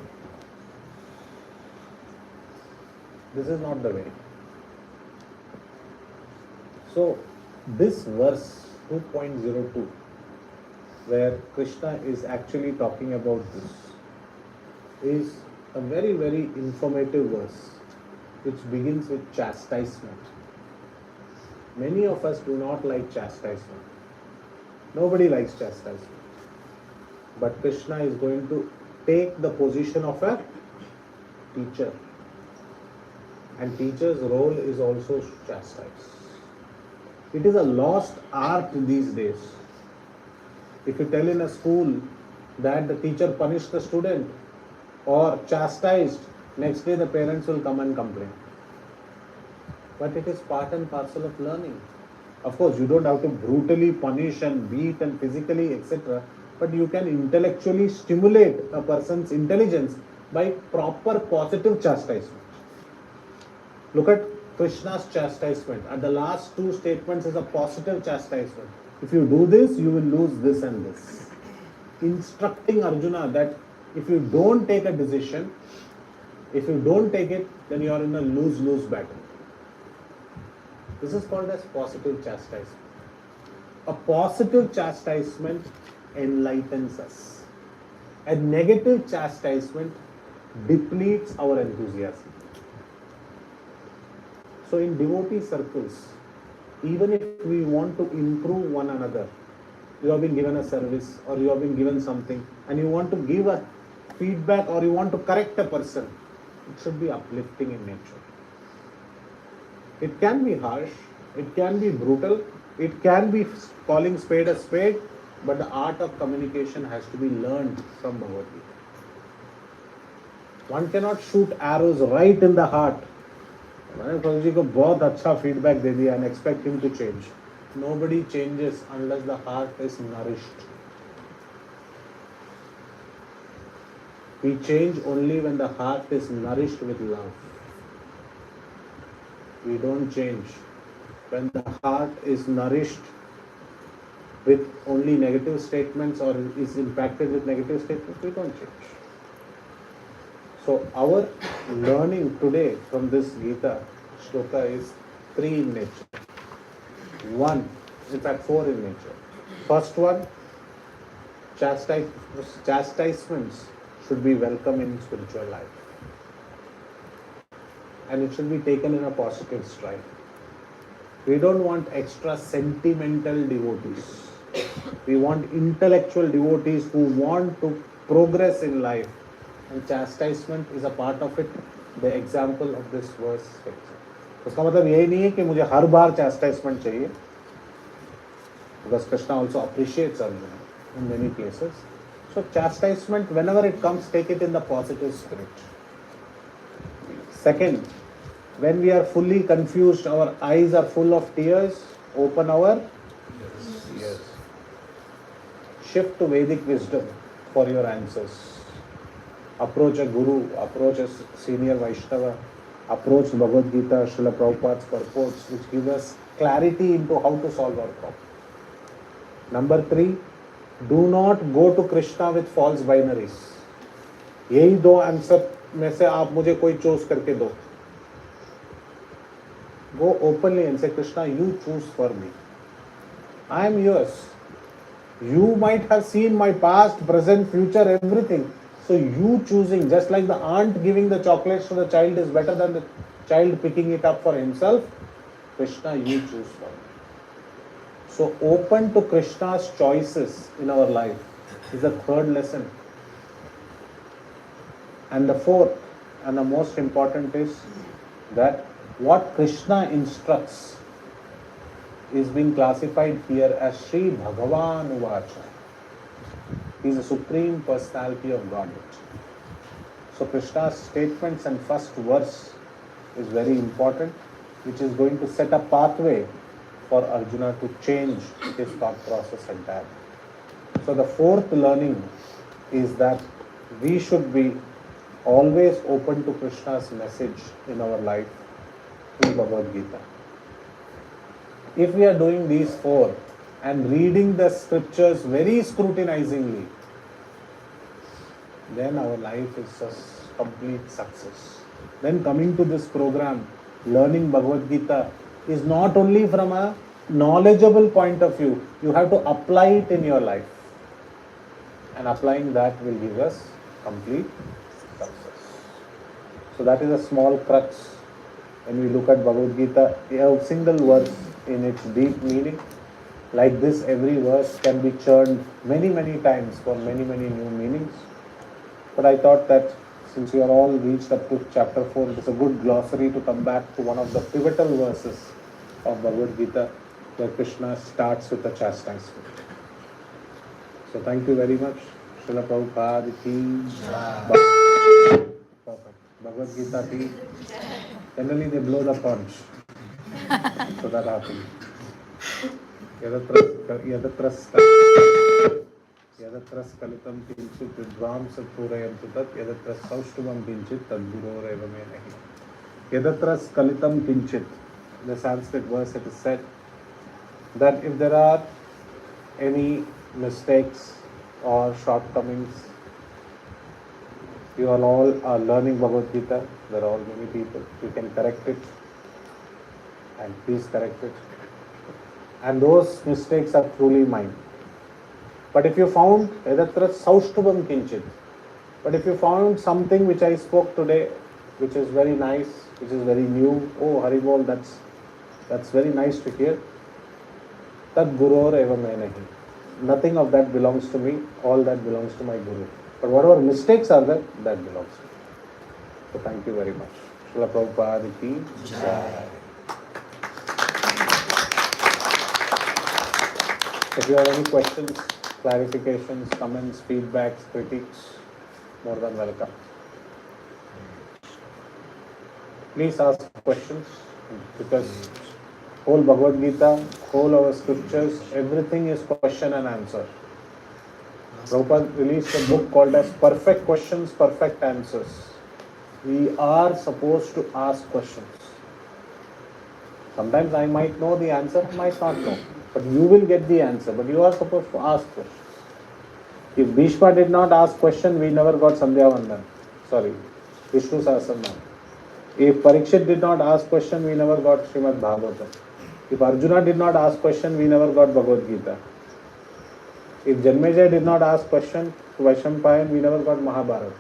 This is not the way. So this verse 2.02, where Krishna is actually talking about this, is a very, very informative verse which begins with chastisement. Many of us do not like chastisement. Nobody likes chastisement. But Krishna is going to take the position of a teacher. And teacher's role is also to chastise. It is a lost art these days. If you tell in a school that the teacher punished the student or chastised, next day the parents will come and complain. But it is part and parcel of learning. Of course, you don't have to brutally punish and beat and physically, etc. But you can intellectually stimulate a person's intelligence by proper positive chastisement. Look at Krishna's chastisement. At the last 2 statements is a positive chastisement. If you do this, you will lose this and this. Instructing Arjuna that if you don't take a decision, if you don't take it, then you are in a lose-lose battle. This is called as positive chastisement. A positive chastisement enlightens us. A negative chastisement depletes our enthusiasm. So in devotee circles, even if we want to improve one another, you have been given a service or you have been given something and you want to give a feedback or you want to correct a person, it should be uplifting in nature. It can be harsh, it can be brutal, it can be calling spade a spade, but the art of communication has to be learned from Bhagavad Gita. One cannot shoot arrows right in the heart. मैंने प्रभु जी को बहुत अच्छा feedback दे दिया and expect him to change. Nobody changes unless the heart is nourished. We change only when the heart is nourished with love. We don't change when the heart is nourished with only negative statements or is impacted with negative statements. We don't change. So our learning today from this Gita shloka is 3 in nature. 1, in fact 4 in nature. First one, chastisements should be welcome in spiritual life. And it should be taken in a positive stride. We don't want extra sentimental devotees. We want intellectual devotees who want to progress in life. And chastisement is a part of it. The example of this verse. उसका मतलब यही नहीं है कि मुझे हर बार chastisement चाहिए. Because Krishna also appreciates Arjuna in many places. So chastisement, whenever it comes, take it in the positive spirit. Second, when we are fully confused, our eyes are full of tears, Open our ears. Shift to Vedic wisdom for your answers. Approach a guru, approach a senior Vaishnava, approach Bhagavad Gita, Srila Prabhupada's purports, which give us clarity into how to solve our problem. Number 3, do not go to Krishna with false binaries. यही 2 answer में से आप मुझे कोई choose करके दो. Go openly and say, Krishna, you choose for me. I am yours. You might have seen my past, present, future, everything. So you choosing, just like the aunt giving the chocolates to the child is better than the child picking it up for himself. Krishna, you choose for me. So open to Krishna's choices in our life is the 3rd lesson. And the 4th and the most important is that what Krishna instructs is being classified here as Sri Bhagavan Uvacha. He is the Supreme Personality of Godhead. So Krishna's statements and first verse is very important, which is going to set a pathway for Arjuna to change his thought process entirely. So the 4th learning is that we should be always open to Krishna's message in our life through Bhagavad Gita. If we are doing these 4 and reading the scriptures very scrutinizingly, then our life is a complete success. Then coming to this program, learning Bhagavad Gita is not only from a knowledgeable point of view, you have to apply it in your life. And applying that will give us complete success. So that is a small crux when we look at Bhagavad Gita, a single verse in its deep meaning. Like this, every verse can be churned many times for many new meanings. But I thought that since you are all reached up to chapter 4, it is a good glossary to come back to one of the pivotal verses of Bhagavad Gita, where Krishna starts with the chastisement. So thank you very much. Srila Prabhupada ki. Perfect. Bhagavad Gita ki. Generally they blow the punch. So that happens. Yadatras kalitam kinchit vidvam satpurayantu tat yadatras saushtubam kinchit tadguroreva me nahi. Yadatras kalitam kinchit. In the Sanskrit verse it is said that if there are any mistakes or shortcomings, you all are learning Bhagavad Gita, there are all many people, you can correct it, and please correct it. And those mistakes are truly mine. But if you found edatras saushtubam kinchit, but if you found something which I spoke today, which is very nice, which is very new, oh Haribol, that's very nice to hear, tad guror eva me nahi. Nothing of that belongs to me, all that belongs to my Guru. But whatever mistakes are there, that belongs to me. So thank you very much. Srila Prabhupada ki jai. If you have any questions, clarifications, comments, feedbacks, critiques, more than welcome. Please ask questions, because whole Bhagavad Gita, whole our scriptures, everything is question and answer. Prabhupada released a book called as Perfect Questions, Perfect Answers. We are supposed to ask questions. Sometimes I might know the answer, might not know. But you will get the answer, but you are supposed to ask questions. If Bhishma did not ask question, we never got Sandhya Vandan. Sorry, Vishnu Sahasranam. If Parikshit did not ask question, we never got Srimad Bhagavatam. If Arjuna did not ask question, we never got Bhagavad Gita. If Janmejaya did not ask question to Vaishampayan, we never got Mahabharata.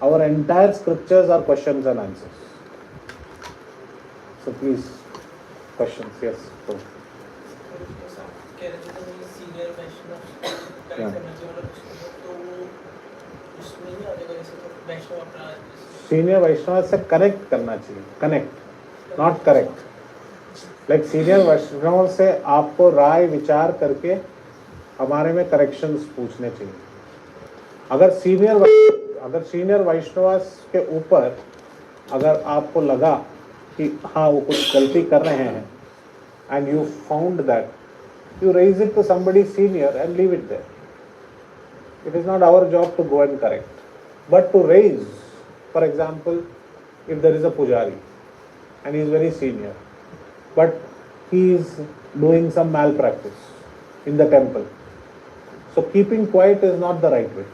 Our entire scriptures are questions and answers. So please, questions, yes. So. Senior Vaishnav से connect करना चाहिए, connect, not correct. Like senior Vaishnav से आपको राय विचार करके हमारे में corrections पूछने चाहिए. अगर सीनियर वैष्णव के ऊपर अगर आपको लगा कि हाँ वो कुछ गलती कर रहे हैं, and you found that, you raise it to somebody senior and leave it there. It is not our job to go and correct. But to raise, for example, if there is a pujari and he is very senior, but he is doing some malpractice in the temple. So keeping quiet is not the right way.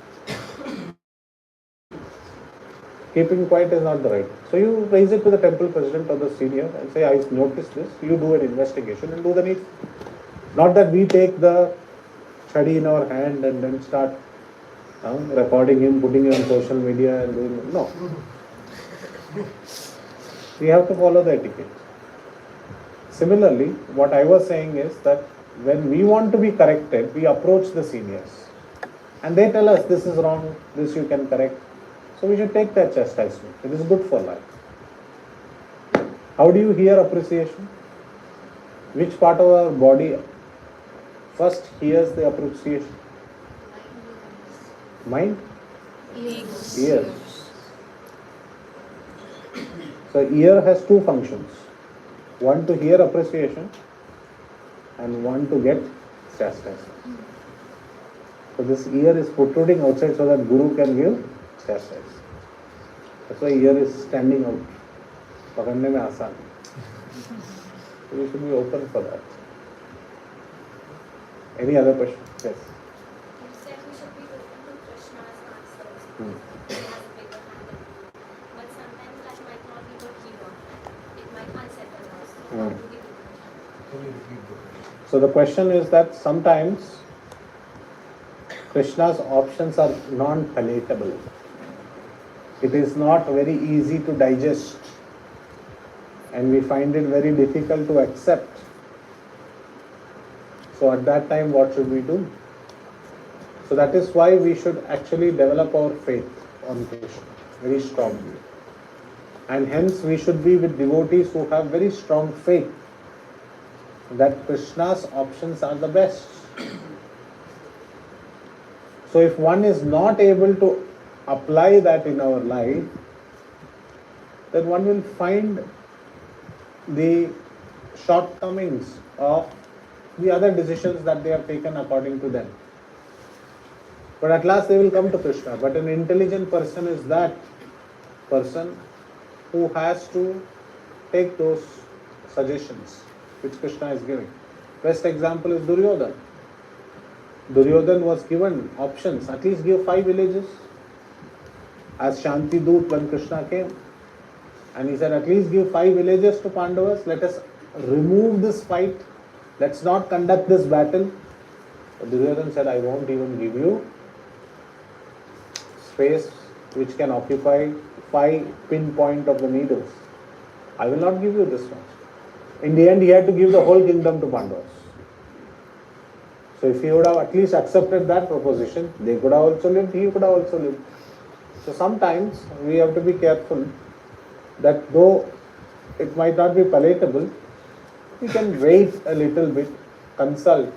Keeping quiet is not the right way. So you raise it to the temple president or the senior and say, I noticed this, you do an investigation and do the needful. Not that we take the study in our hand and then start recording him, putting it on social media and doing it. No. We have to follow the etiquette. Similarly, what I was saying is that when we want to be corrected, we approach the seniors. And they tell us, this is wrong, this you can correct. So we should take that chastisement. It is good for life. How do you hear appreciation? Which part of our body first hears the appreciation? Mind? Ears. So ear has two functions. One to hear appreciation and one to get chastisement. So this ear is protruding outside so that Guru can give chastisement. That's why ear is standing out. पकड़ने में आसान. So we should be open for that. Any other question? Yes. You said we should be open to Krishna's answers. He has a bigger hand than we. But sometimes that might not be what he wants. It might unsettle us. So how do we do that? Can you repeat the question? So the question is that sometimes Krishna's options are non-palatable. It is not very easy to digest and we find it very difficult to accept. So at that time, what should we do? So that is why we should actually develop our faith on Krishna very strongly. And hence we should be with devotees who have very strong faith that Krishna's options are the best. So if one is not able to apply that in our life, then one will find the shortcomings of the other decisions that they have taken according to them. But at last they will come to Krishna. But an intelligent person is that person who has to take those suggestions which Krishna is giving. Best example is Duryodhana. Duryodhana was given options, at least give 5 villages. As Shanti Doot when Krishna came, and he said, at least give 5 villages to Pandavas, let us remove this fight, let's not conduct this battle. But Duryodhana said, I won't even give you space which can occupy 5 pinpoint of the needles. I will not give you this much. In the end, he had to give the whole kingdom to Pandavas. So if he would have at least accepted that proposition, they could have also lived, he could have also lived. So sometimes we have to be careful that though it might not be palatable, we can wait a little bit, consult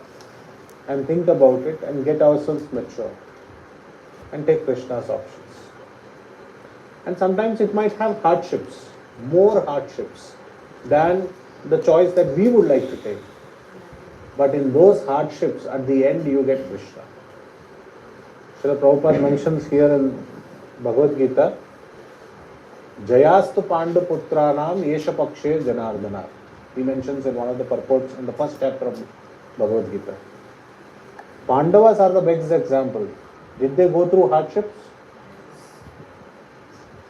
and think about it and get ourselves mature and take Krishna's options. And sometimes it might have hardships, more hardships than the choice that we would like to take. But in those hardships, at the end you get Krishna. Srila Prabhupada mentions here in Bhagavad Gita, Jayastu Pandu Putranam Yesha Pakshe Janardana. He mentions in one of the purports in the first chapter of Bhagavad Gita. Pandavas are the best example. Did they go through hardships?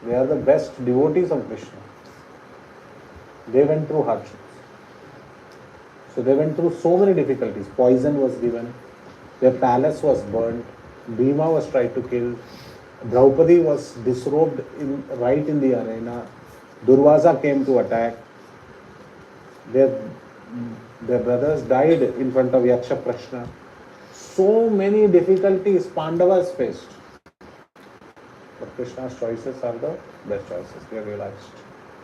They are the best devotees of Krishna. They went through hardships. So they went through so many difficulties. Poison was given, their palace was burned, Bhima was tried to kill, Draupadi was disrobed right in the arena, Durvasa came to attack, their brothers died in front of Yaksha Prashna. So many difficulties Pandavas faced. But Krishna's choices are the best choices, they realized.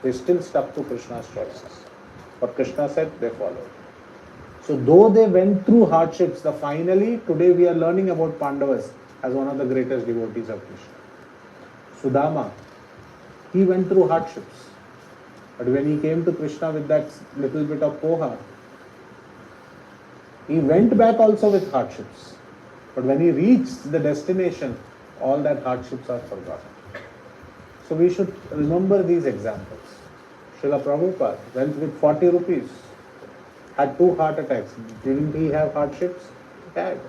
They still stuck to Krishna's choices. What Krishna said, they followed. So though they went through hardships, finally today we are learning about Pandavas as one of the greatest devotees of Krishna. Sudama, he went through hardships. But when he came to Krishna with that little bit of poha, He went back also with hardships. But when he reached the destination, all that hardships are forgotten. So we should remember these examples. Srila Prabhupada went with 40 rupees, had 2 heart attacks. Didn't he have hardships? He had.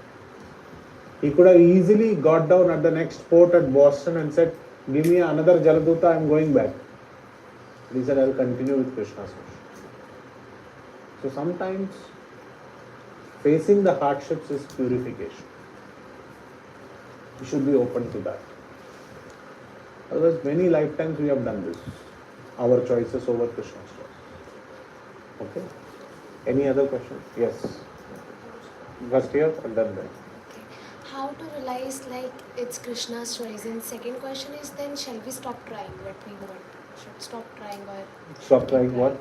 He could have easily got down at the next port at Boston and said, give me another Jaladuta, I am going back. But he said, I will continue with Krishna's mission. So sometimes facing the hardships is purification. We should be open to that. Otherwise, many lifetimes we have done this. Our choices over Krishna's choice. Okay? Any other question? Yes. First here and then there. Okay. How to realize like it's Krishna's choice? And second question is then shall we stop trying what we want? Should stop trying or Stop trying what?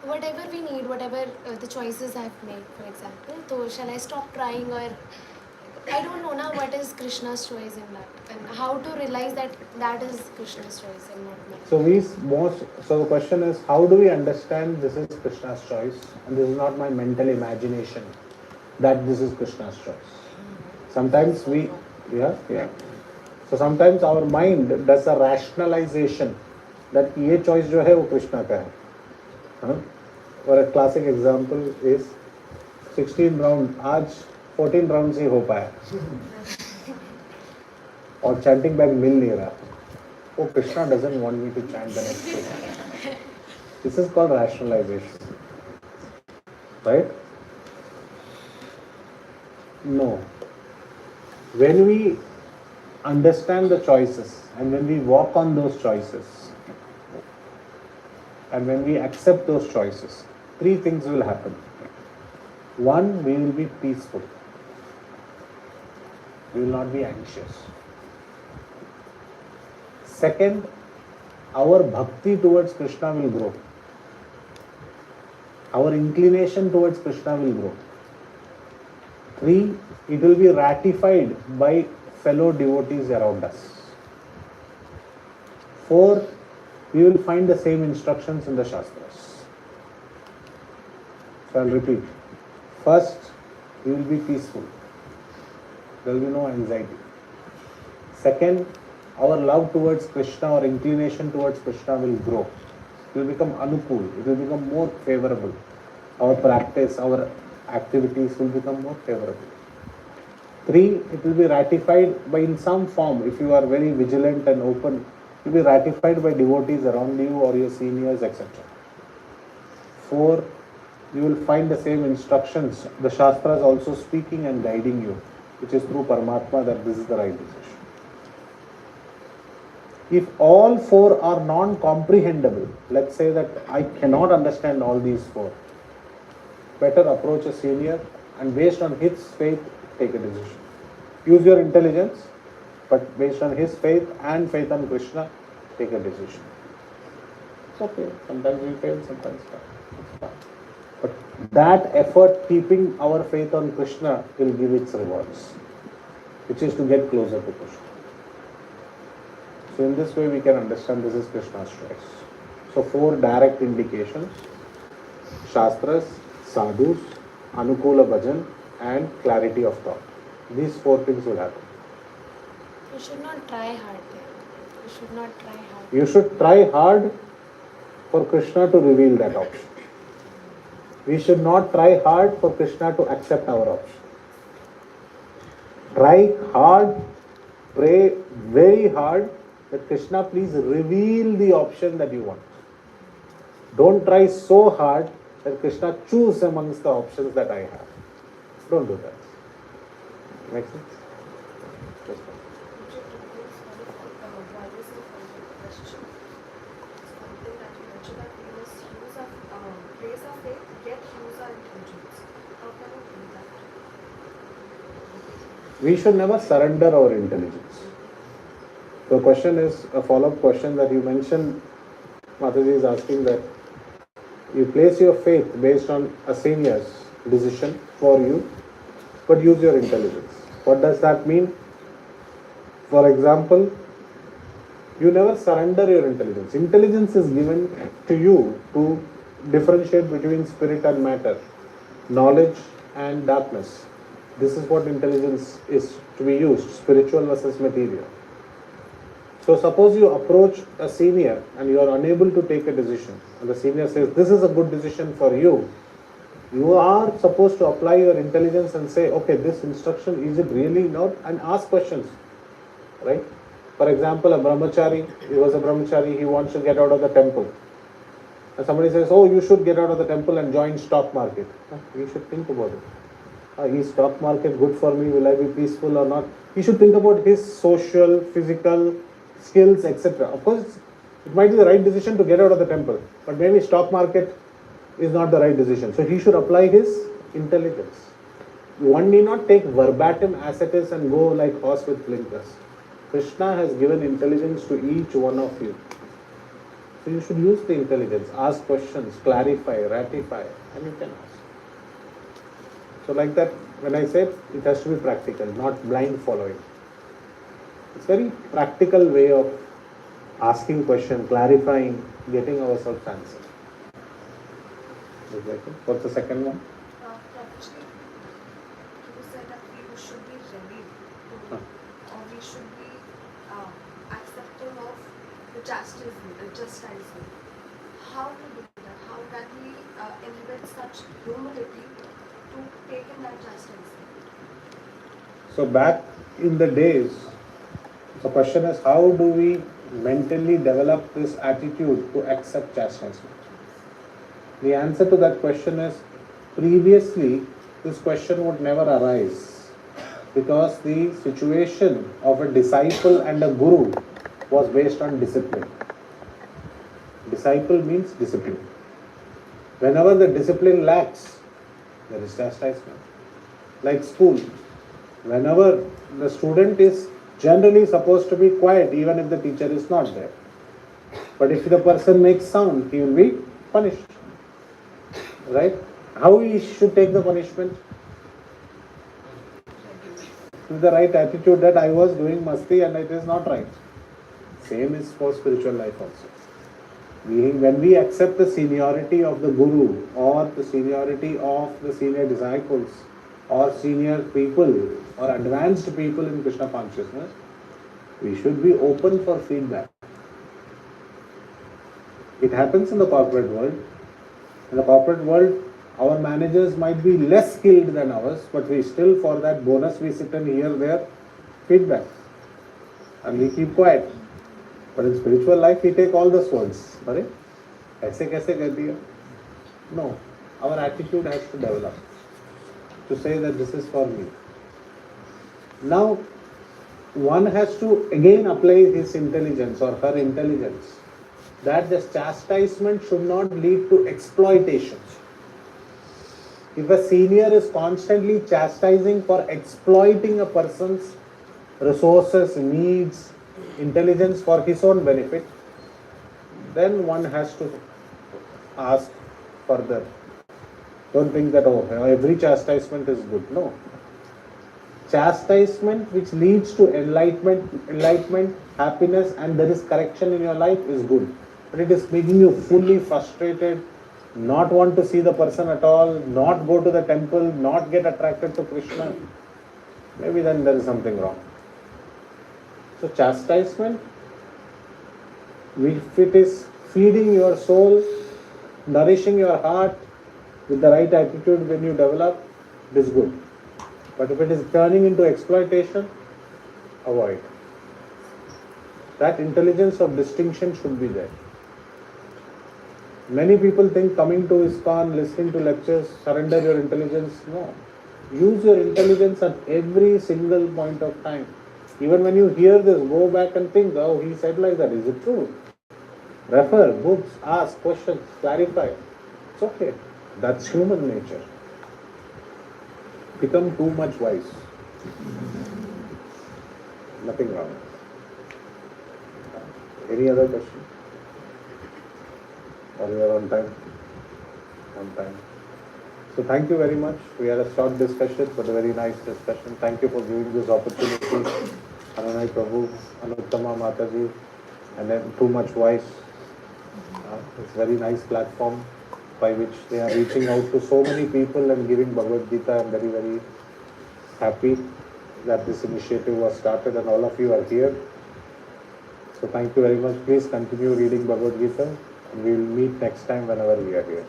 whatever we need, whatever the choices I've made, for example. So shall I stop trying or I don't know now what is Krishna's choice in that and how to realize that that is Krishna's choice and not mine. So the question is, how do we understand this is Krishna's choice and this is not my mental imagination that this is Krishna's choice? Sometimes So sometimes our mind does a rationalization that ये choice जो है वो कृष्णा का है. Or a classic example is 16 round, आज 14 rounds ही हो पाया और chanting bag मिल नहीं रहा. Oh, Krishna doesn't want me to chant the next day. This is called rationalization. Right? No. When we understand the choices and when we walk on those choices and when we accept those choices, 3 things will happen. 1, we will be peaceful. We will not be anxious. Second, our bhakti towards Krishna will grow. Our inclination towards Krishna will grow. 3, it will be ratified by fellow devotees around us. 4, we will find the same instructions in the Shastras. So I'll repeat. First, we will be peaceful. There will be no anxiety. Second, our love towards Krishna or inclination towards Krishna will grow. It will become anukul. It will become more favorable. Our practice, our activities will become more favorable. 3, it will be ratified by in some form. If you are very vigilant and open, it will be ratified by devotees around you or your seniors, etc. 4, you will find the same instructions. The Shastras also speaking and guiding you, which is through Paramatma that this is the right decision. If all 4 are non-comprehensible, let's say that I cannot understand all these 4, better approach a senior and based on his faith, take a decision. Use your intelligence, but based on his faith and faith on Krishna, take a decision. It's okay. Sometimes we fail, sometimes not. But that effort, keeping our faith on Krishna, will give its rewards, which is to get closer to Krishna. So in this way we can understand this is Krishna's choice. So 4 direct indications: Shastras, Sadhus, Anukula Bhajan and clarity of thought. These 4 things will happen. We should not try hard there. We should not try hard. You should try hard for Krishna to reveal that option. We should not try hard for Krishna to accept our option. Try hard, pray very hard that Krishna please reveal the option that you want. Don't try so hard that Krishna choose amongst the options that I have. Don't do that. Make sense? Yes, ma'am. Something that you mentioned that we must use our place of faith, yet use our intelligence. How can we do that? We should never surrender our intelligence. The question is a follow-up question that you mentioned. Mataji is asking that you place your faith based on a senior's decision for you, but use your intelligence. What does that mean? For example, you never surrender your intelligence. Intelligence is given to you to differentiate between spirit and matter, knowledge and darkness. This is what intelligence is to be used, spiritual versus material. So suppose you approach a senior and you are unable to take a decision, and the senior says, this is a good decision for you. You are supposed to apply your intelligence and say, okay, this instruction, is it really not? And ask questions, right? For example, a brahmachari, he was a brahmachari, he wants to get out of the temple. And somebody says, oh, you should get out of the temple and join stock market. You should think about it. Is stock market good for me? Will I be peaceful or not? He should think about his social, physical skills, etc. Of course, it might be the right decision to get out of the temple, but maybe stock market is not the right decision. So he should apply his intelligence. One need not take verbatim as it is and go like horse with blinkers. Krishna has given intelligence to each one of you. So you should use the intelligence, ask questions, clarify, ratify, and you can ask. So like that, when I said it has to be practical, not blind following. It's a very practical way of asking questions, clarifying, getting ourselves answered. Exactly. What's the second one? Prabhuji, you said that we should be ready to, or we should be accepting of the chastisement. How to do that? How can we inhibit such humility to take in that chastisement? So back in the days, the question is, how do we mentally develop this attitude to accept chastisement? The answer to that question is, previously this question would never arise because the situation of a disciple and a guru was based on discipline. Disciple means discipline. Whenever the discipline lacks, there is chastisement. Like school, whenever the student is generally supposed to be quiet even if the teacher is not there. But if the person makes sound, he will be punished. Right? How he should take the punishment? With the right attitude that I was doing masti and it is not right. Same is for spiritual life also. When we accept the seniority of the guru or the seniority of the senior disciples or senior people or advanced people in Krishna consciousness, we should be open for feedback. It happens in the corporate world. In the corporate world, our managers might be less skilled than ours, but we still, for that bonus, we sit and hear their feedback. And we keep quiet. But in spiritual life, we take all the swords. Sorry? Aise kaise kar diya? No. Our attitude has to develop. To say that this is for me. Now, one has to again apply his intelligence or her intelligence. That this chastisement should not lead to exploitation. If a senior is constantly chastising for exploiting a person's resources, needs, intelligence for his own benefit, then one has to ask further. Don't think that, oh, every chastisement is good. No. Chastisement which leads to enlightenment, happiness, and there is correction in your life is good. But it is making you fully frustrated, not want to see the person at all, not go to the temple, not get attracted to Krishna. Maybe then there is something wrong. So chastisement, if it is feeding your soul, nourishing your heart with the right attitude when you develop, it is good. But if it is turning into exploitation, avoid. That intelligence of distinction should be there. Many people think coming to ISKCON, listening to lectures, surrender your intelligence. No. Use your intelligence at every single point of time. Even when you hear this, go back and think, oh, he said like that. Is it true? Refer, books, ask questions, clarify. It's okay. That's human nature. Become too much wise. Nothing wrong. Any other question? Or we are on time? On time. So thank you very much. We had a short discussion, but a very nice discussion. Thank you for giving this opportunity. Ananai Prabhu, Anuttama Mataji, and then Too Much Wise. It's a very nice platform. by which they are reaching out to so many people and giving Bhagavad Gita. I'm very, very happy that this initiative was started and all of you are here. So thank you very much. Please continue reading Bhagavad Gita and we will meet next time whenever we are here.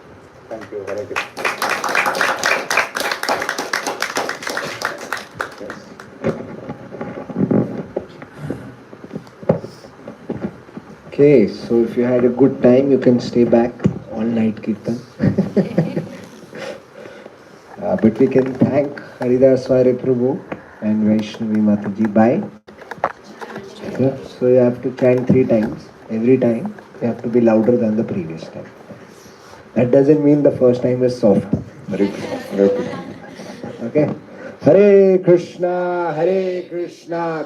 Thank you. Hare Krishna. Yes. Okay, so if you had a good time, you can stay back all night Kirtan. But we can thank Haridas Sware Prabhu and Vaishnavi Mataji. Bye. Yeah, so you have to chant 3 times. Every time you have to be louder than the previous time. That doesn't mean the first time is soft. Okay? Hare Krishna,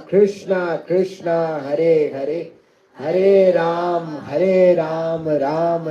Krishna Krishna, Hare Hare, Hare Ram, Ram Ram.